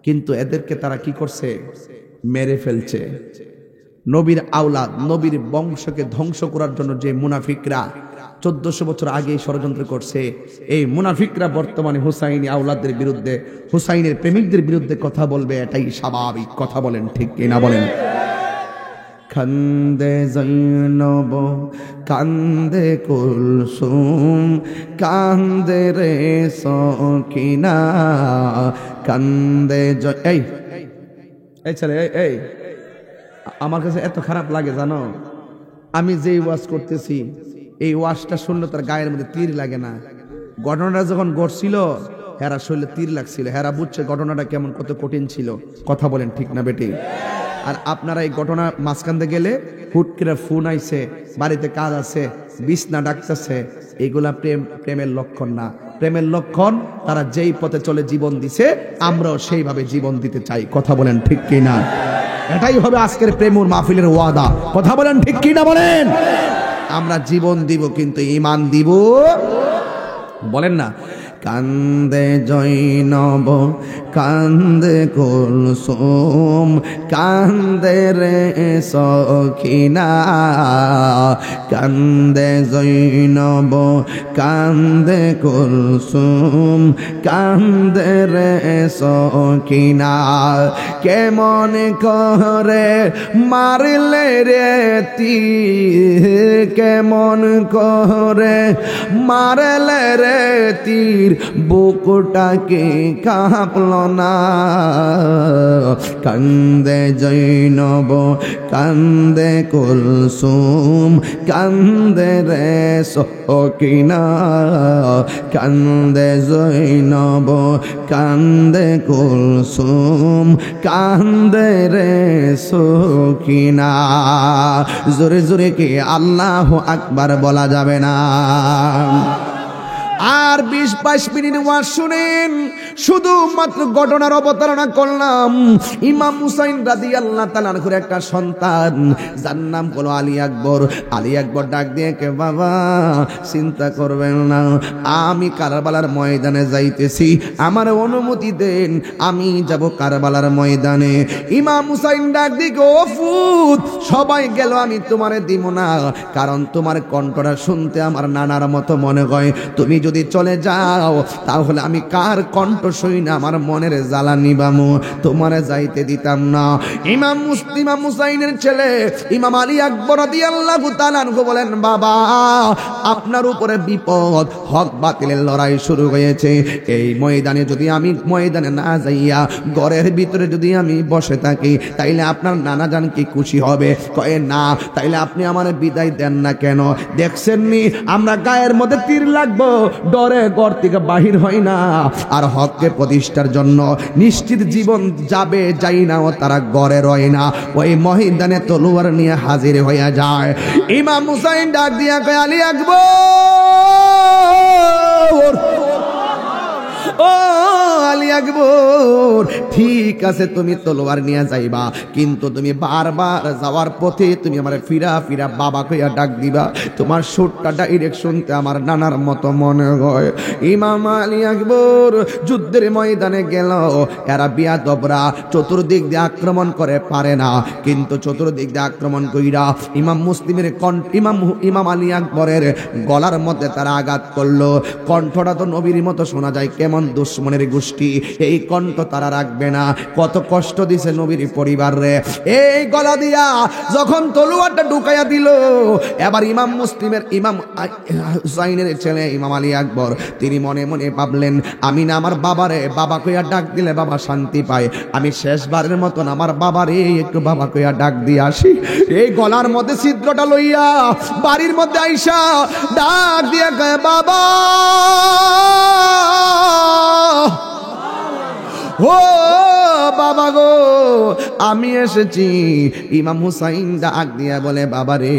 কিন্তু এদেরকে তারা কি করছে? মেরে ফেলছে। নবীর আওলাদ, নবীর বংশকে ধ্বংস করার জন্য যে মুনাফিকরা 1400 বছর আগে ষড়যন্ত্র করছে, এই মুনাফিকরা বর্তমানে হুসাইনি আওলাদের বিরুদ্ধে, হুসাইনের প্রেমিকদের বিরুদ্ধে কথা বলবে, এটাই স্বাভাবিক। কথা বলেন ঠিক কিনা বলেন? কান্দে জৈনব কান্দে কুলসুম কান্দে রে সকিনা কান্দে এই ছেলে এই আমার কাছে এত খারাপ লাগে জানো, আমি যেই ওয়াজ করতেছি এই ওয়াজটা শুনলে তার গায়ের মধ্যে তীর লাগে না। ঘটনাটা যখন ঘটছিল হেরা শরীরে তীর লাগছিল, হেরা বুঝছে ঘটনাটা কেমন, কত কঠিন ছিল। কথা বলেন ঠিক না বেটি? আর আপনারা এই ঘটনা মাঝখানতে গেলে হুট করে ফোন আইছে, বাড়িতে কাজ আছে, বিছনা ডাকতেছে, এইগুলা প্রেমের লক্ষণ না। প্রেমের লক্ষণ তারা যেই পথে চলে জীবন দিছে, আমরাও সেইভাবে জীবন দিতে চাই। কথা বলেন ঠিক কিনা? এটাই হবে আজকের প্রেমুর মাহফিলের ওয়াদা। কথা বলেন ঠিক কিনা বলেন? আমরা জীবন দিব কিন্তু ঈমান দিব। বলেন না? কান্দে জৈনব কান্দে কুলসুম কান্দে রে সখিনা কান্দে জৈনব কান্দে কুলসুম কান্দে রে সখিনা কেমন করে মারলে রে তীর কেমন করে মারলে রে তীর বুকটাকে কাঁপল না কান্দে জৈনব কান্দে কুলসুম কান্দে রে সকিনা কান্দে জৈনব কান্দে কুলসুম কান্দে রে সকিনা। জোরে জোরে কি আল্লাহু আকবার বলা যাবে না? আর 20-22 মিনিট ওয়াজ শুনেন, শুধুমাত্র ঘটনার অবতারণা করলাম। ইমাম হুসাইন রাদিয়াল্লাহু তাআলা আনহুর একটা সন্তান, যার নাম হলো আলী আকবর। আলী আকবর ডাক দিয়ে কে, বাবা চিন্তা করবেন না, আমি কারবালার ময়দানে যাইতেছি, আমার অনুমতি দেন, আমি যাব কারবালার ময়দানে। ইমাম হুসাইন ডাক দিয়ে, ও ফুত, সবাই গেল, আমি তোমারে দিব না, কারণ তোমার কণ্ঠটা শুনতে আমার নানার মতো মনে হয়। তুমি যদি চলে যাও তাহলে আমি কার কণ্ঠ শুই না আমার মনের জ্বালা নিবামু, তোমারে যাইতে দিতাম না। ইমাম হুসাইনের ছেলে ইমাম আলী আকবর রাদিয়াল্লাহু তাআলা আনহু বলেন, বাবা আপনার উপরে বিপদ, হক বাতিলের লড়াই শুরু হয়েছে। এই ময়দানে যদি আমি ময়দানে না যাইয়া ঘরের ভিতরে যদি আমি বসে থাকি তাইলে আপনার নানা জান কি খুশি হবে? কয়ে না, তাইলে আপনি আমার বিদায় দেন না কেন? দেখছেননি আমরা গায়ের মধ্যে তীর লাগবো, ডরে ঘর থেকে বাহির হয় না, আর হককে প্রতিষ্ঠার জন্য নিশ্চিত জীবন যাবে যাই না ও তারা ঘরে রয় না, ওই ময়দানে তলোয়ার নিয়ে হাজির হয়ে যায়। ইমাম হুসাইন ডাক দিয়া কয়, আলী আকবর, ও আলী আকবর, ঠিক আছে তুমি তলোয়ার নিয়ে যাইবা, কিন্তু তুমি বারবার যাওয়ার পথে তুমি আমার ফিরা ফিরা বাবা কইয়া ডাক দিবা, তোমার সুরটা ডাইরেক্ট শুনতে আমার নানার মতো মনে হয়। ইমাম আলী আকবর যুদ্ধের ময়দানে গেল, এরা বিয়াদবরা চতুর্দিক দিয়ে আক্রমণ করে পারে না, কিন্তু চতুর্দিক দিয়ে আক্রমণ কইরা ইমাম আলী আকবরের গলার মধ্যে তারা আঘাত করলো। কণ্ঠটা তো নবীর মতো শোনা যায়, কেমন দুশ্মনের গোষ্ঠী, এই কণ্ঠ তারা রাখবে না। কত কষ্ট দিছে নবীর পরিবার রে। এই গলা দিয়া যখন তলোয়ারটা ঢুকাইয়া দিল, এবার ইমাম হুসাইনের ছেলে ইমাম আলী আকবর তিনি মনে মনে ভাবলেন, আমি না আমার বাবারে বাবা কইয়া ডাক দিলে বাবা শান্তি পায়, আমি শেষবারের মতন আমার বাবারে একটু বাবা কইয়া ডাক দিয়ে আসি। এই গলার মধ্যে ছিদ্রটা লইয়া বাড়ির মধ্যে আইসা ডাক দিয়া কয়, বাবা ও বাবা গো আমি এসেছি। ইমাম হুসাইন ডাক দিয়া বলে বাবা রে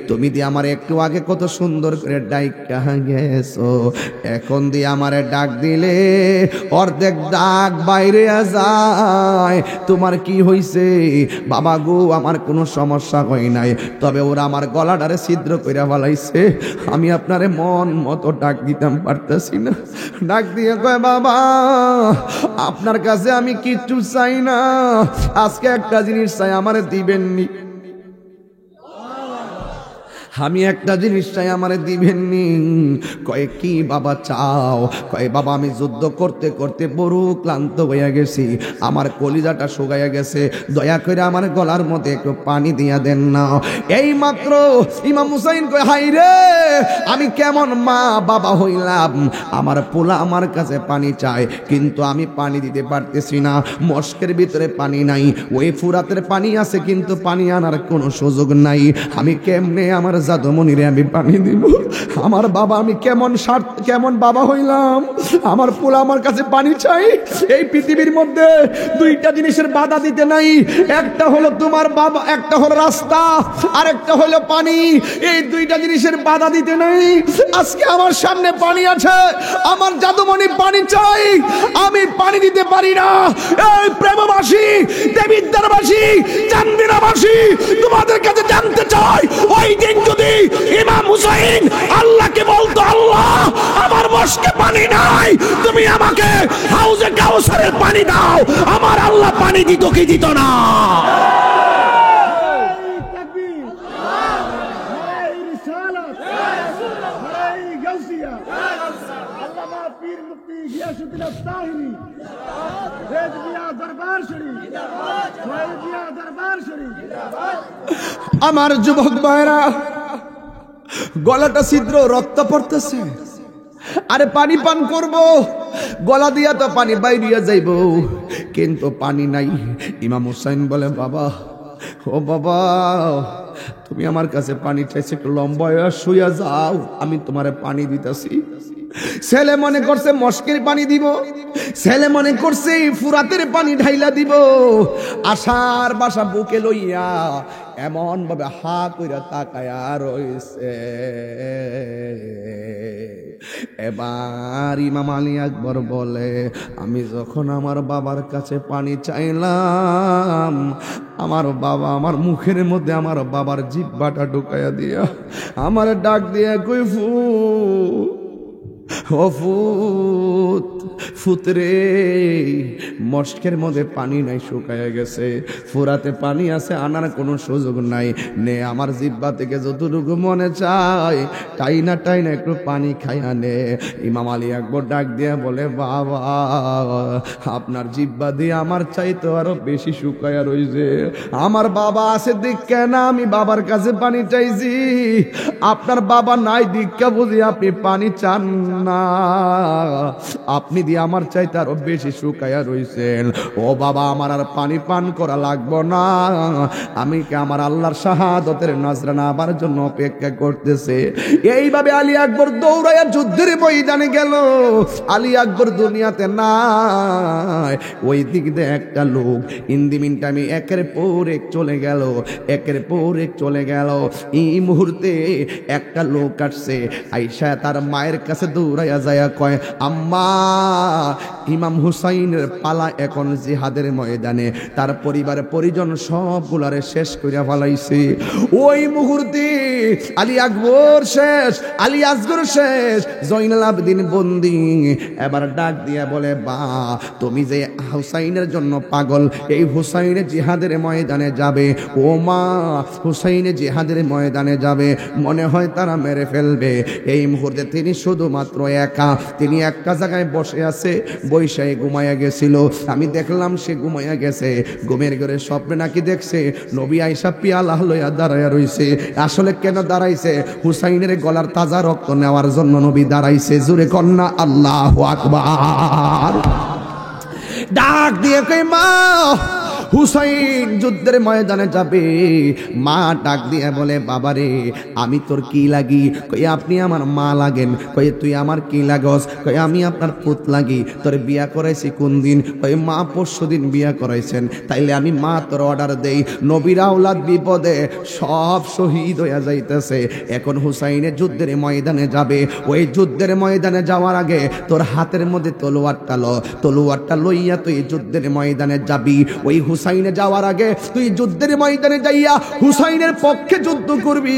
তুমি দিয়ে আমার একটু আগে কত সুন্দর করে ডাইকা গেছো, এখন দিয়ে আমারে ডাক দিলে অর্ধেক ডাক বাইরে যায়, তোমার কি হইছে? বাবা গো আমার কোনো সমস্যা হয় নাই, তবে ওরা আমার গলাটারে ছিদ্র কইরা ফেলাইছে, আমি আপনারে মন মতো ডাক দিতাম পারতেছি না। ডাক দিয়ে কয় বাবা আপনার কাছে আমি কিচ্ছু চাই না, আজকে একটা জিনিস চাই আমারে দিবেননি, আমি একটা জিনিস চাই আমারে দিবেননি। কয় কি বাবা চাও? কয় বাবা আমি যুদ্ধ করতে করতে বড় ক্লান্ত হয়ে গেছি, আমার কলিজাটা শুকাইয়া গেছে, দয়া করে আমার গলার মধ্যে একটু পানি দিয়া দেন না। এই মাত্র ইমাম হুসাইন কয় হাই রে আমি কেমন মা বাবা হইলাম, আমার পোলা আমার কাছে পানি চায় কিন্তু আমি পানি দিতে পারতেছি না, মস্কের ভিতরে পানি নাই, ওই ফুরাতের পানি আছে কিন্তু পানি আনার কোনো সুযোগ নাই, আমি কেমনে আমার জাদুমণিরে আমি পানি দিব? আমার বাবা আমি কেমন বাবা হইলাম, আমার পোলা আমার কাছে পানি চাই। এই পৃথিবীর মধ্যে দুইটা জিনিসের বাধা দিতে নাই, একটা হলো তোমার বাবা, একটা হলো রাস্তা, আর একটা হলো পানি, এই দুইটা জিনিসের বাধা দিতে নাই। আজকে আমার সামনে পানি আছে, আমার জাদুমণি পানি চাই, আমি পানি দিতে পারি না। এই প্রেমবাসী, দেবিদ্বারবাসী, চান্দিনাবাসী তোমাদের কাছে জানতে চাই, ওই দিন যদি ইমাম হুসাইন আল্লাহকে বলতো আল্লাহ আমার মস্কে পানি নাই, তুমি আমাকে হাউজে কাউসারের পানি দাও, আমার আল্লাহ পানি দিত কি দিত না? আমার যুবক ভাইরা গলাটা ছিদ্র, রক্ত পড়তেছে, আরে পানি পান করব, গলা দিয়া তো পানি বাইরিয়া যাইব কিন্তু পানি নাই। ইমাম হুসাইন বলে বাবা ও বাবা তুমি আমার কাছে পানি চাইছে, একটু লম্বা হয়ে শুইয়া যাও, আমি তোমারে পানি দিতেছি। ছেলে মনে করছে মস্কের পানি দিব, ছেলে মনে করছে ফুরাতের পানি ঢাইলা দিব, আশার বাসা বুকে লইয়া এমন ভাবে হা কইরা তাকায়া রইছে। এবার ইমাম আলী আকবর বলে আমি যখন আমার বাবার কাছে পানি চাইলাম, আমার বাবা আমার মুখের মধ্যে আমার বাবার জিহ্বাটা ঢুকাইয়া দিয়া আমার ডাক দিয়া কই ফু ও ফুতরে মস্কের মধ্যে পানি নাই, শুকায় গেছে, ফুরাতে পানি আছে, আনার কোনো সুযোগ নাই, নে আমার জিহ্বা থেকে যতটুকু মনে চায় টাইনা টাইনা একটু পানি খাইয়া নে। ইমাম আলী আকবর ডাক দিয়া বলে বাবা আপনার জিহ্বা দিয়ে আমার চাইতে আরো বেশি শুকায়া রইছে, আমার বাবা আছে দীক্ষা না আমি বাবার কাছে পানি চাইছি, আপনার বাবা নাই দীক্ষা বুঝি আপনি পানি চান না, আপনি দিয়ে আমার চাইতে আরো বেশি শুকায়া রইছেন। ও বাবা আমার আর পানি পান করা লাগবো না, আমি কি আমার আল্লাহর শাহাদতের নজরানা আমার জন্য অপেক্ষা করতেছে। এইভাবে আলী আকবর দৌড়াইয়া যুদ্ধের ময়দানে গেল। আলী আকবর দুনিয়াতে নাই, ওই দিক দিয়ে একটা লোক ইন্দি মিনটামি একের পর এক চলে গেল, একের পর এক চলে গেল। এই মুহূর্তে একটা লোক আসছে, আইসা তার মায়ের কাছে দৌড়াইয়া যায় কয় আম্মা ইমাম হুসাইনের পালা এখন জিহাদের ময়দানে, তার পরিবার পরিজন সবগুলারে শেষ করিয়া ফেলাইছে। ওই মুহূর্তে আলী আকবর শেষ, আলী আসগর শেষ, জয়নাল আবেদিন বন্দী। এবার ডাক দিয়া বলে বা তুমি যে হুসাইনের জন্য পাগল, এই হুসাইনে জিহাদের ময়দানে যাবে, ও মা হুসাইনে জিহাদের ময়দানে যাবে, মনে হয় তারা মেরে ফেলবে। এই মুহূর্তে তিনি শুধুমাত্র একা, তিনি একটা জায়গায় বসে আছে, বৈশাখে ঘুমাইয়া গেছিল, আমি দেখলাম সে ঘুমাইয়া গেছে, ঘুমের ঘরে স্বপ্নে নাকি দেখছে নবী আয়েশা পিয়ালা লইয়া দাঁড়াইয়া রইছে। আসলে কেন দাঁড়াইছে? হুসাইনের গলার তাজা রক্ত নেওয়ার জন্য নবী দাঁড়াইছে। জোরে কন্যা আল্লাহু আকবার। ডাক দিয়ে কই মা হুসাইন যুদ্ধের ময়দানে যাবে। মা ডাক দিয়ে বলে, বাবারে আমি তোর কি লাগি? কই আপনি আমার মা লাগেন। কই তুই আমার কি লাগস? কই আমি আপনার পুত লাগি। তোর বিয়া করাইছি কোন দিন? কই মা পরশুদিন বিয়া করাইছেন। তাইলে আমি মা তোর অর্ডার দেই, নবীর আওলাদ বিপদে সব শহীদ হইয়া যাইতেছে। এখন হুসাইনের যুদ্ধের ময়দানে যাবে। ওই যুদ্ধের ময়দানে যাওয়ার আগে তোর হাতের মধ্যে তলোয়ারটা লইয়া তুই যুদ্ধের ময়দানে যাবি। ওই হুসাইনে যাওয়ার আগে তুই যুদ্ধের ময়দানে যাইয়া হুসাইনের পক্ষে যুদ্ধ করবি।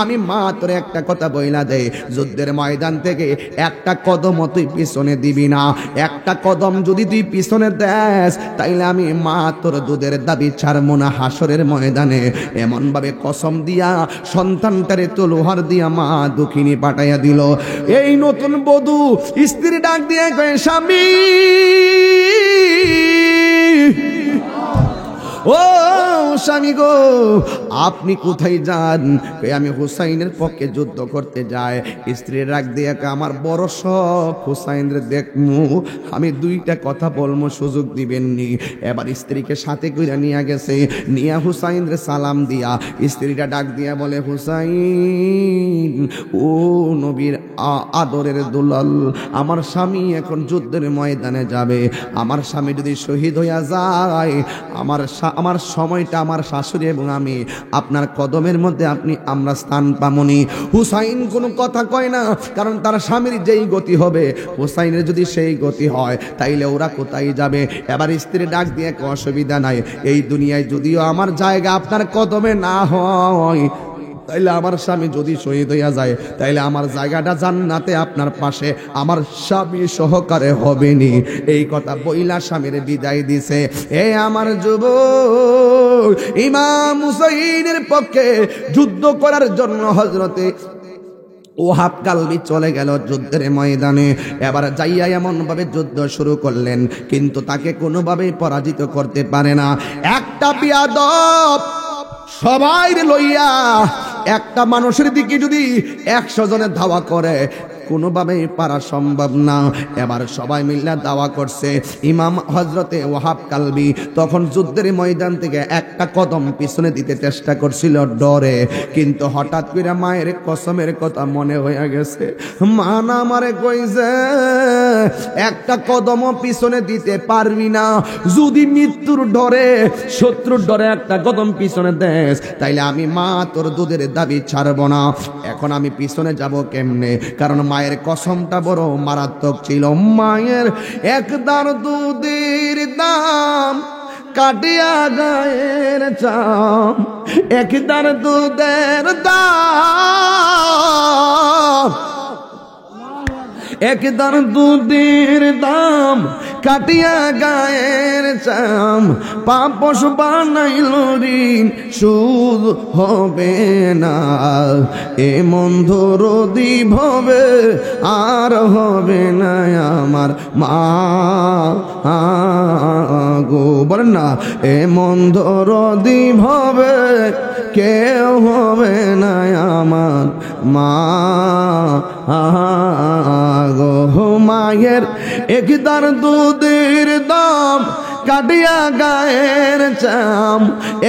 আমি মা তোর একটা কথা বইলা দে, যুদ্ধের ময়দান থেকে একটা কদম তুই পিছনে দিবি না। একটা কদম যদি তুই পিছনে দেস, তাইলে আমি মা তোর দুধের দাবি ছাড়বো না হাসরের ময়দানে। এমন ভাবে কসম দিয়া সন্তানটারে তলোয়ার দিয়া মা দুঃখিনী পাঠাইয়া দিল। এই নতুন বধূ স্ত্রী ডাক দিয়ে কয়, স্বামী ও স্বামী গো, আপনি কোথায় যান? আমি হুসাইনের পক্ষে যুদ্ধ করতে যাই। স্ত্রী রাগ দিয়ে আমার বড় শখ হুসাইনের দেখমু, আমি দুইটা কথা বলবো, সুযোগ দিবেননি। এবার স্ত্রীকে সাথে করে নিয়ে গেছে, নিয়ে হুসাইনের সালাম দিয়া স্ত্রীটা ডাক দিয়া বলে, হুসাইন ও নবীর আদরের দুলাল, আমার স্বামী এখন যুদ্ধের ময়দানে যাবে। আমার স্বামী যদি শহীদ হইয়া যায়, আমার সময়টা আমার শাশুড়ি এবং আমি আপনার কদমের মধ্যে আমরা স্থান পামনি। হুসাইন কোনো কথা কয় না, কারণ তার স্বামীর যেই গতি হবে, হুসাইনের যদি সেই গতি হয়, তাইলে ওরা কোথায় যাবে? এবার স্ত্রী ডাক দিয়ে অসুবিধা নাই, এই দুনিয়ায় যদিও আমার জায়গা আপনার কদমে না হয়, তাইলে আমার স্বামী যদি শহীদ হইয়া যায়, তাইলে আমার জায়গাটা জান্নাতে আপনার পাশে আমার স্বামী সহকারে হবেনি। এই কথা বইলা স্বামীর বিদায় দিছে। এ আমার যুবক, ইমাম হুসাইনের পক্ষে যুদ্ধ করার জন্য হযরতে ওহাব কালবি চলে গেল যুদ্ধের ময়দানে। এবার যাইয়া এমন ভাবে যুদ্ধ শুরু করলেন, কিন্তু তাকে কোনোভাবেই পরাজিত করতে পারে না। একটা বিয়াদব সবাই লইয়া একটা মানুষের দিকে যদি 100 জনের ধাওয়া করে, কোনোভাবেই পারা সম্ভব না। এবার সবাই মিলে দাওয়া করছে। ইমাম হযরতে ওয়াহাব কালবি তখন যুদ্ধের ময়দান থেকে একটা কদম পিছনে দিতে চেষ্টা করছিল ডরে, কিন্তু হঠাৎ করে মায়ের কসমের কথা মনে হয়ে গেছে। মা না আমারে কইছে একটা কদম পিছনে দিতে পারবি না, যদি মৃত্যুর ডরে, শত্রুর ডরে একটা কদম পিছনে দেস, তাইলে আমি মা তোর দুধের দাবি ছাড়বো না। এখন আমি পিছনে যাব কেমনে? কারণ মায়ের কসমটা বড় মারাত্মক ছিল। মায়ের এক দাঁড় দুধের দাম কাটিয়া গায়ের চাম, এক দাঁড় দুধের দাম, এক দাঁড় দুধের দাম কাটিয়া গায়ের চাম, পাপস বানাইল ঋণ সুদ হবে না, এ মন্ধ রদি ভবে আর হবে না আমার মা গো। বলেন না, এ মন্ধ রদি ভবে কেউ হবে না আমার মা গো। মায়ের একদার দুধের দাম কাটিয়া গায়ের চাম,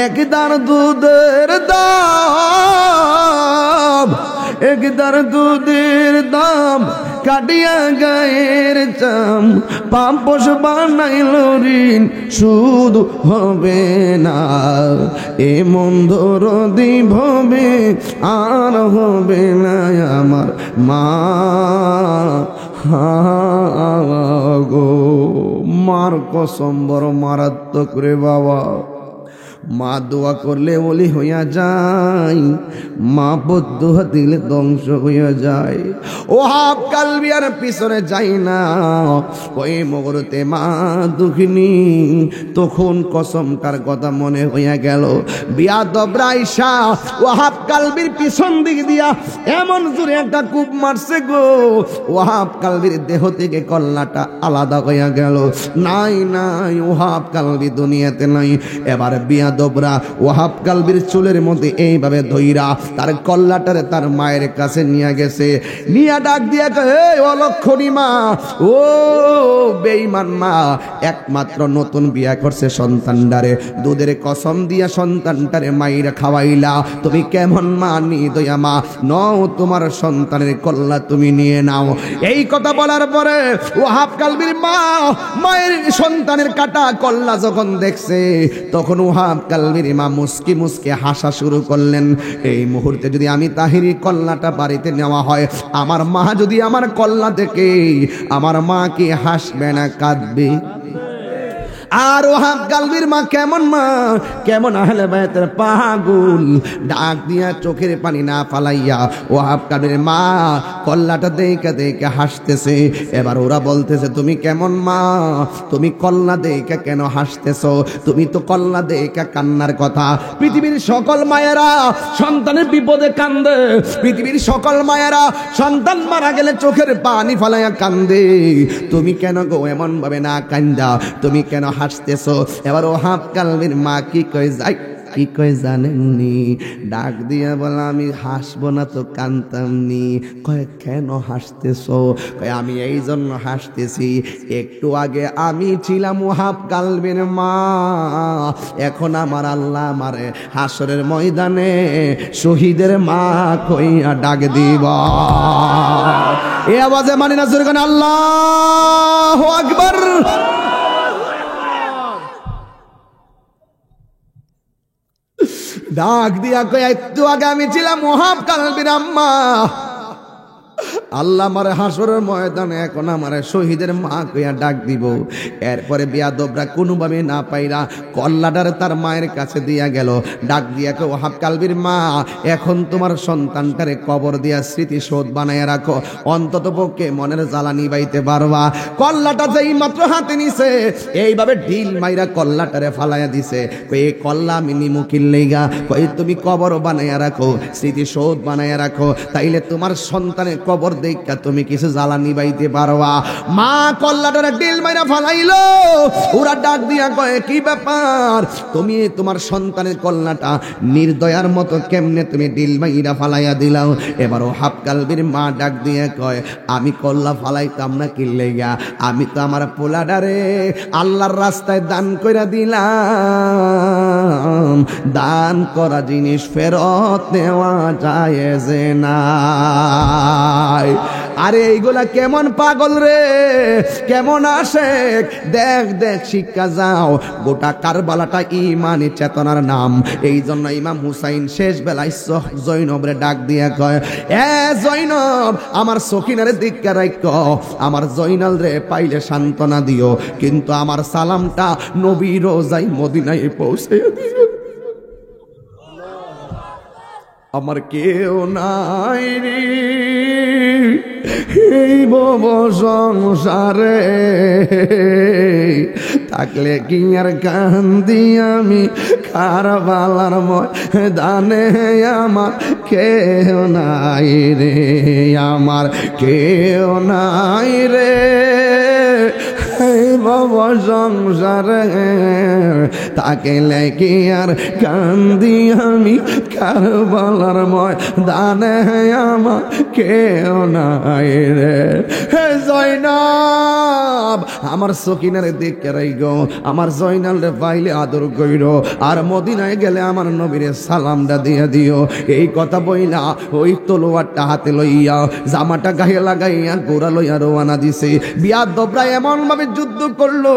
একদার দুধের দাম, একদার দুধের দাম কাটিয়া গায়ের চাম, পাপস বানাইল ঋণ সুদ হবে না, এ মন্ধ রদি ভবে আর হবে না আমার মা গো। মার কসম বড় মারাত্মক রে বাবা। মা দোয়া করলে ওলি হইয়া যায়, মা বদুয়া দিলে ধ্বংস হইয়া যায়। ওহাব কালবি আর পিছনে যাই না, ওই মুহূর্তে মা দুঃখিনী তখন কসমটার কথা মনে হইয়া গেল। বিয়াদব রাইসা ওহাব কালবির পিছন দিক দিয়া এমন জোরে একটা কূপ মারছে গো, ওহাব কালবির দেহ থেকে কল্লাটা আলাদা হইয়া গেল। নাই নাই, ওহাব কালবি দুনিয়াতে নাই। এবার বিয়াদব বিয়াদবরা ওয়াহাব কালবির চুলের মধ্যে এইভাবে ধইরা তার কল্লাটারে তার মায়ের কাছে নিয়ে গেছে, নিয়ে ডাক দিয়া কয়, এই অলক্ষণী মা, ও বেঈমান মা, একমাত্র নতুন বিয়া করছে সন্তানটারে দুধের কসম দিয়া সন্তানটারে মাইরা খাওয়াইলা, তুমি কেমন মা নিদয়া মা, নও তোমার সন্তানের কল্লা তুমি নিয়ে নাও। এই কথা বলার পরে ওয়াহাব কালবির মা মায়ের সন্তানের কাটা কল্লা যখন দেখছে তখন ওয়াহাব কালবির মা মুস্কি মুস্কি হাসা শুরু করলেন। এই মুহূর্তে যদি আমি তাহিরি কল্লাটা বাড়িতে নেওয়া হয়, আমার মা যদি আমার কল্লা দেখে আমার মা কি হাসবে না কাঁদবে? আর ওয়াহাব কালবির মা কেমন মা, কেমন আহলে বায়তের পাগল, ডাক দিয়া চোখের পানি না ফালাইয়া ওয়াহাব কালবির মা কল্লাটা দেখে দেখে হাসতেছে। এবার ওরা বলতেছে, তুমি কেমন মা, তুমি কল্লা দেখে কেন হাসতেছো? তুমি তো কল্লা দেখে কান্নার কথা। পৃথিবীর সকল মায়েরা সন্তানের বিপদে কান্দে, পৃথিবীর সকল মায়েরা সন্তান মারা গেলে চোখের পানি ফালাইয়া কান্দে, তুমি কেন গো এমন ভাবে না কান্দা, তুমি কেন হাসতেছো? এবার ওয়াহাব কালবির মা কি কই যাই কি কই জানেননি? ডাক দিয়া বলে, আমি হাসবো না তো কানতামনি। কয় কেন হাসতেছো? কয় আমি এই জন্য হাসতেছি, একটু আগে আমি ছিলাম ওয়াহাব কালবির মা, এখন আমার আল্লাহ আমারে হাসরের ময়দানে শহীদের মা কইয়া ডাক দিব। এ আওয়াজে মানি না জোরে কোন আল্লাহু আকবার। ডাক দিয়া কয়, একটু আগে আমি ছিলাম ওয়াহাব কালবির আম্মা, আল্লাহ আমারে হাসরের ময়দানে এখন আমারে শহীদের মা কইয়া ডাক দিব। এরপরে বিয়াদবরা কোনোভাবে না পাইরা কল্লাটারে তার মায়ের কাছে দিয়া গেল, ডাক দিয়া কয়, ওয়াহাব কালবির মা, এখন তোমার সন্তানটারে কবর দিয়া স্মৃতিশোধ বানাইয়া রাখো, অন্তত পক্ষে মনের জ্বালা নিবাইতে পারবা। কল্লাটা যেই মাত্র হাতে নিছে এইভাবে ঢিল মাইরা কল্লাটারে ফালাইয়া দিছে। কই এই কল্লা আমি নিমু কিল্লেগা? কই তুমি কবর বানাইয়া রাখো, স্মৃতিশোধ বানাইয়া রাখো, তাইলে তোমার সন্তানের কবর দেখা তুমি কিছু জ্বালা নিবাইতে পারবা। মা কল্লাটারে ঢিল মাইরা ফালাইলো। ওরা ডাক দিয়া কয়, কি ব্যাপার, তুমি তোমার সন্তানের কল্লাটা নির্দয়ার মতো কেমনে তুমি ঢিল মাইরা ফালাইয়া দিলাও? এবার ওয়াহাব কালবির মা ডাক দিয়া কয়, আমি কল্লা ফালাইতাম না কিল্লেগা, আমি তো আমার পোলাডারে আল্লাহর রাস্তায় দান কইরা দিলাম, দান করা জিনিস ফেরত নেওয়া যায় যে না। আরে এইগুলা কেমন পাগল রে, কেমন আশেক, দেখ দেখ শিক্ষা যাও। গোটা কারবালাটা ইমানি চেতনার নাম। এই জন্য ইমাম হুসাইন শেষ বেলায় জৈনবরে ডাক দিয়ে কয়, এ জৈনব, আমার সখিনারে দিককে রাখো, আমার জৈনাল রে পাইলে সান্ত্বনা দিও, কিন্তু আমার সালামটা নবী রোজাই মদিনায় পৌঁছে দিও। আমার কেউ নাই রে এই ভব সংসারে, থাকলে কি আর কান্দি আমি কারবালার ময়দানে, আমার কেউ নাই রে, আমার কেউ নাই রে এই ভব সংসারে, থাকলে কি আর কান্দি আমি কারবালার ময়দানে, আমার কেউ নাই রে। হে জয়নাব, আমার সকিনারে দেখে রাইগো, আমার জয়নাল রে পাইলে আদর কইরো, আর মদিনায় গেলে আমার নবীরে সালামটা দিয়ে দিও। এই কথা বইলা ওই তলোয়ারটা হাতে লইয়া জামাটা গায়ে লাগাইয়া গোড়া লইয়া রওনা দিছে। বিয়াদবরা এমন ভাবে যুদ্ধ করলো,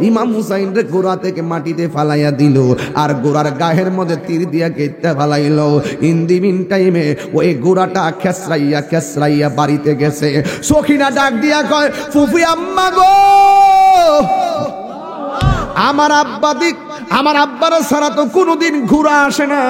ইমাম হুসাইন রে গোড়া থেকে মাটিতে ফালাইয়া দিল, আর গোড়ার গায়ের মধ্যে তীর দিয়া কেটে ফালাইলো। ইন দি মিন টাইমে ওই গোড়াটা খেসরাইয়া খেসরাইয়া বাড়িতে গেছে। সখিনা ডাক দিয়া কয়, ফুফি আম্মা গো, আমার আব্বা দিক, আমার আব্বার ছাড়া তো কোনোদিন ঘোড়া আসে না,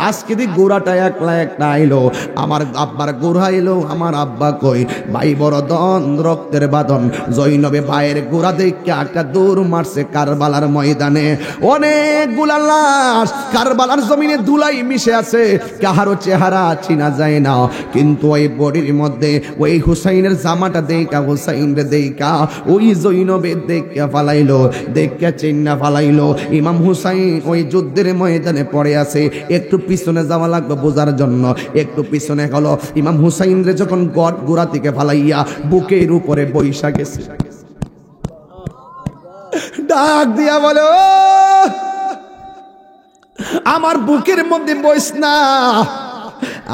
আজকে দিক ঘোড়াটা একলা একটা আইলো, আমার আব্বার ঘোড়া এলো। আমার আব্বা কই, ভাই বড় দন রক্তের বাঁধন। জৈনবে ভাইয়ের ঘোড়া দেখে একটা দৌড় মারছে কারবালার ময়দানে। অনেকগুলা লাশ কারবালার জমিনে ধুলাই মিশে আছে, কাহারও চেহারা চিনা যায় না, কিন্তু ওই বডির মধ্যে ওই হুসাইনের জামাটা দেখা, হুসাইন রে দেখা ওই জৈনবে দেখে ফালাইলো, দেখে চিন্না ফালাইলো। ইমাম হুসাইন ওই যুদ্ধের ময়দানে পড়ে আছে। একটু পিছনে যাওয়া লাগবে বোঝার জন্য। একটু পিছনে হলো ইমাম হুসাইন রে যখন গট গোড়া থেকে ফালাইয়া বুকের উপরে বৈশা গেছে, ডাক দিয়া বলে, ও আমার বুকের মধ্যে বইস না।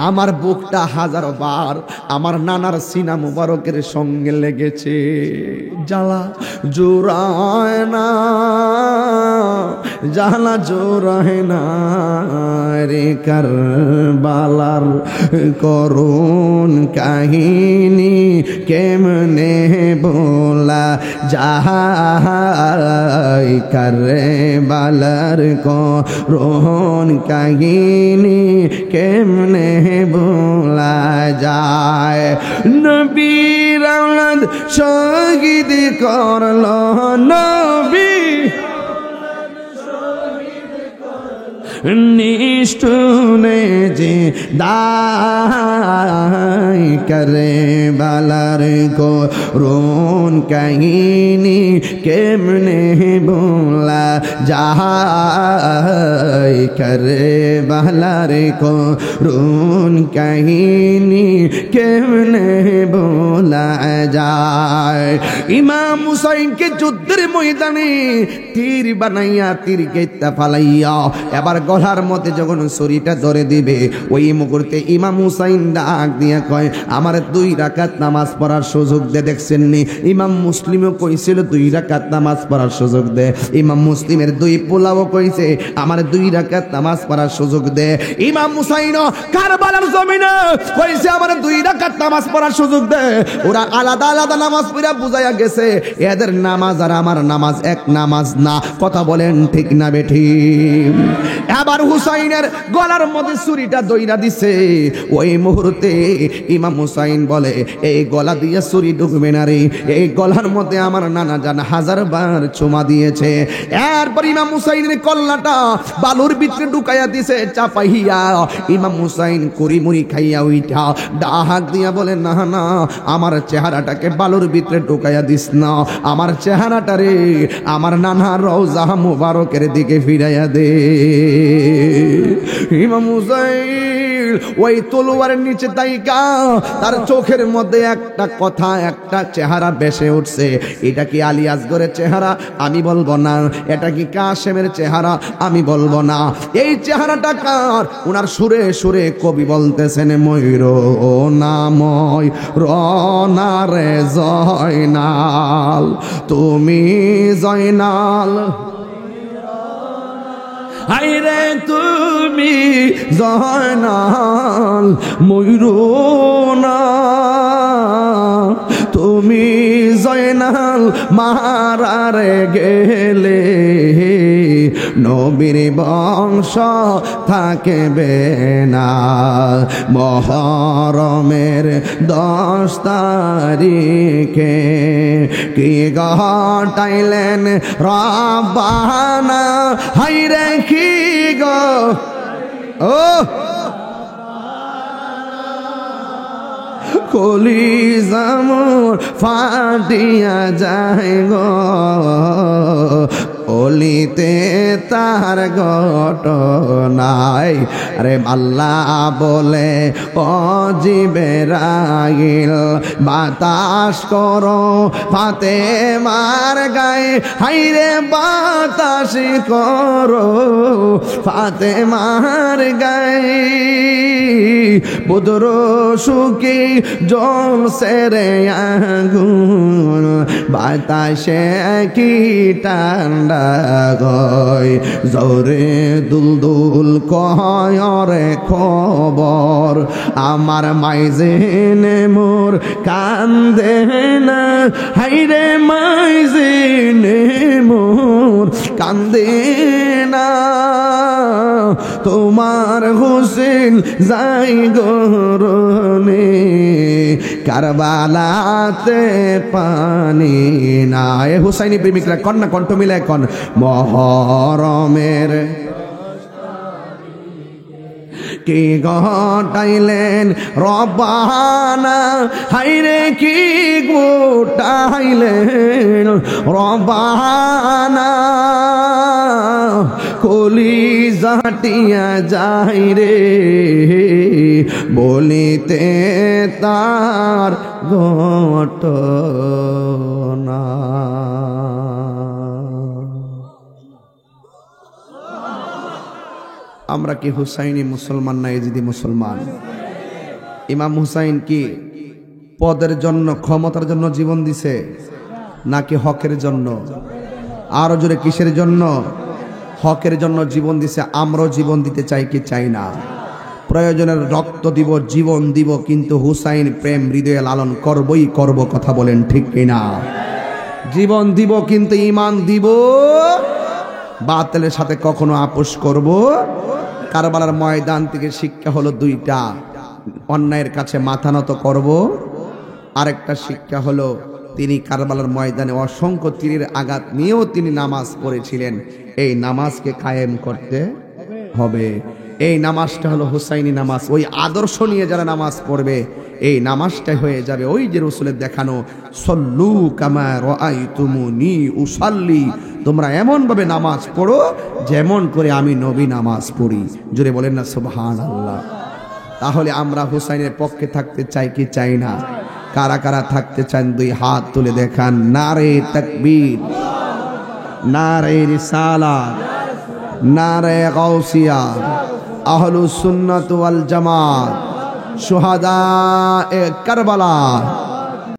আমার বুকটা হাজারো বার আমার নানার সিনা মুবারকের সঙ্গে লেগেছে। জ্বালা জোড়ায় না, জ্বালা জোড়ায় না রে কারবালার করুণ কাহিনী কেমনে বলা যায়। কারবালার করুণ কাহিনী কেমনে বলা যায়। নবীর আওলাদ শহীদ করল, নবী নিষ্ঠুরে যে দায়। কারবালার করুণ কাহিনী কেমনে বলা যায়। কারবালার করুণ কাহিনী কেমনে বলা যায়। ইমাম হুসাইনকে যুদ্ধের ময়দানে তীর বানাইয়া তীর কেটে ফালাইয়া এবার গলার মধ্যে যখন ছুরিটা ধরে দিবে, ওই মুহূর্তে ইমাম হুসাইন ডাক দিয়া কয়, আমার 2 রাকাত নামাজ পড়ার সুযোগ দে। দেখছেন নি, ইমাম মুসলিমও কইছিল 2 রাকাত নামাজ পড়ার সুযোগ দে। ইমাম মুসলিমের 2 পোলাও কইছে আমার 2 রাকাত নামাজ পড়ার সুযোগ দে। ইমাম হুসাইন কারবালার জমিনে কইছে আমার 2 রাকাত নামাজ পড়ার সুযোগ দে। ওরা আলাদা আলাদা নামাজ পড়া বুঝাইয়া গেছে, এদের নামাজ আর আমার নামাজ এক নামাজ না। কথা বলেন ঠিক না বেঠিক? এবার হুসাইনের গলার মধ্যে ছুরিটা দইরা দিছে। ওই মুহূর্তে ইমাম হুসাইন বলে, এই গলা দিয়ে ছুরি ঢুকবে না রে, এই গলার মধ্যে আমার নানা জান 1000 বার চুমা দিয়েছে। এরপর ইমাম হুসাইনের কল্লাটা বালুর ভিতরে ঢুকাইয়া দিছে চাপাইয়া। ইমাম হুসাইন কুড়িমুড়ি খাইয়া উইঠা ডাক দিয়া বলে, না না, আমার চেহারাটাকে বালুর ভিতরে ঢুকাইয়া দিস না, আমার চেহারাটা রে আমার নানা রওজা মুবারকের দিকে ফিরাইয়া দে। ইমাম হুসাইন ওই তলোয়ারের নিচে তাইকা তার চোখের মধ্যে একটা কথা, একটা চেহারা ভেসে উঠছে। এটা কি আলী আসগরের চেহারা? আমি বলবো না। এটা কি কাশেমের চেহারা? আমি বলবো না। এই চেহারাটা কার? ওনার সুরে সুরে কবি বলতেছেন, ময়ূর নাময় রনারে জয়নাল, তুমি জয়নাল, হাইরে তুমি জয়নাল, ময়ূরনা তুমি জয়নাল মারারে গেলে নবীর বংশ থাকবে না। মহরমের 10 তারিখে কি ঘটাইলেন রব্বানা, হাইরে কি গো ও কলিজা মোর ফাটিয়া যায় গো, অলিতে তার ঘটনায়। আরে আল্লাহ বলে অজিবেরাইল বাতাস করো ফাতেমার গায়ে, হাইরে বাতাস করো ফাতেমার গায়ে। বুদর সুখী জল সেরে আগুন, বাতাসে কি ঠান্ডা গয়, জোরে দুলদুল কয়রে খবর, আমার মাইজেনে মোর কান্দে না, হাইরে মাইজেনে মোর কান্দে না। তোমার হোসেন যাই গরনে, কারবালাতে পানি না। এ হুসাইনি প্রেমিকরা কন্যা কণ্ঠ মিলে কন, মহরমের কি ঘটাইলেন রব্বানা, হাইরে কি ঘটাইলেন রব্বানা। কলিজা টিয়া যায় রে বলিতে তার ঘটনা। আমরা কি হুসাইনি মুসলমান না এজিদি মুসলমান? ইমাম হুসাইন কি পদের জন্য ক্ষমতার জন্য জীবন দিছে নাকি হকের জন্য? আরো জোরে কিসের জন্য? হকের জন্য জীবন দিছে। আমরাও জীবন দিতে চাই কি চাই না? প্রয়োজনের রক্ত দিব, জীবন দিব, কিন্তু হুসাইন প্রেম হৃদয়ে লালন করবই করব। কথা বলেন ঠিক কিনা? জীবন দিব কিন্তু ঈমান দিব, বাতিলের সাথে কখনো আপোষ করব। কারবালার ময়দান থেকে শিক্ষা হলো দুইটা, অন্যায়ের কাছে মাথা নত করব। আরেকটা শিক্ষা হলো তিনি কারবালার ময়দানে অসংখ্য তীরের আঘাত নিয়েও তিনি নামাজ পড়েছিলেন। এই নামাজকে কায়েম করতে হবে। এই নামাজটা হলো হুসাইনি নামাজ। ওই আদর্শ নিয়ে যারা নামাজ পড়বে এই নামাজটাই হয়ে যাবে ওই যে রাসূলের দেখানো সল্লু কামা রাআইতুমুনি উসাল্লি, তোমরা এমন ভাবে নামাজ পড়ো যেমন করে আমি নবী নামাজ পড়ি। জোরে বলেন না সুবহানাল্লাহ। তাহলে আমরা হুসাইনের পক্ষে থাকতে চাই কি চাই না? কারা কারা থাকতে চান দুই হাত তুলে দেখান। নারে তাকবীর, নারে রিসালাত, নারে গাউসিয়া, আহলুস সুন্নাত ওয়াল জামাত, শুহাদায়ে কারবালা।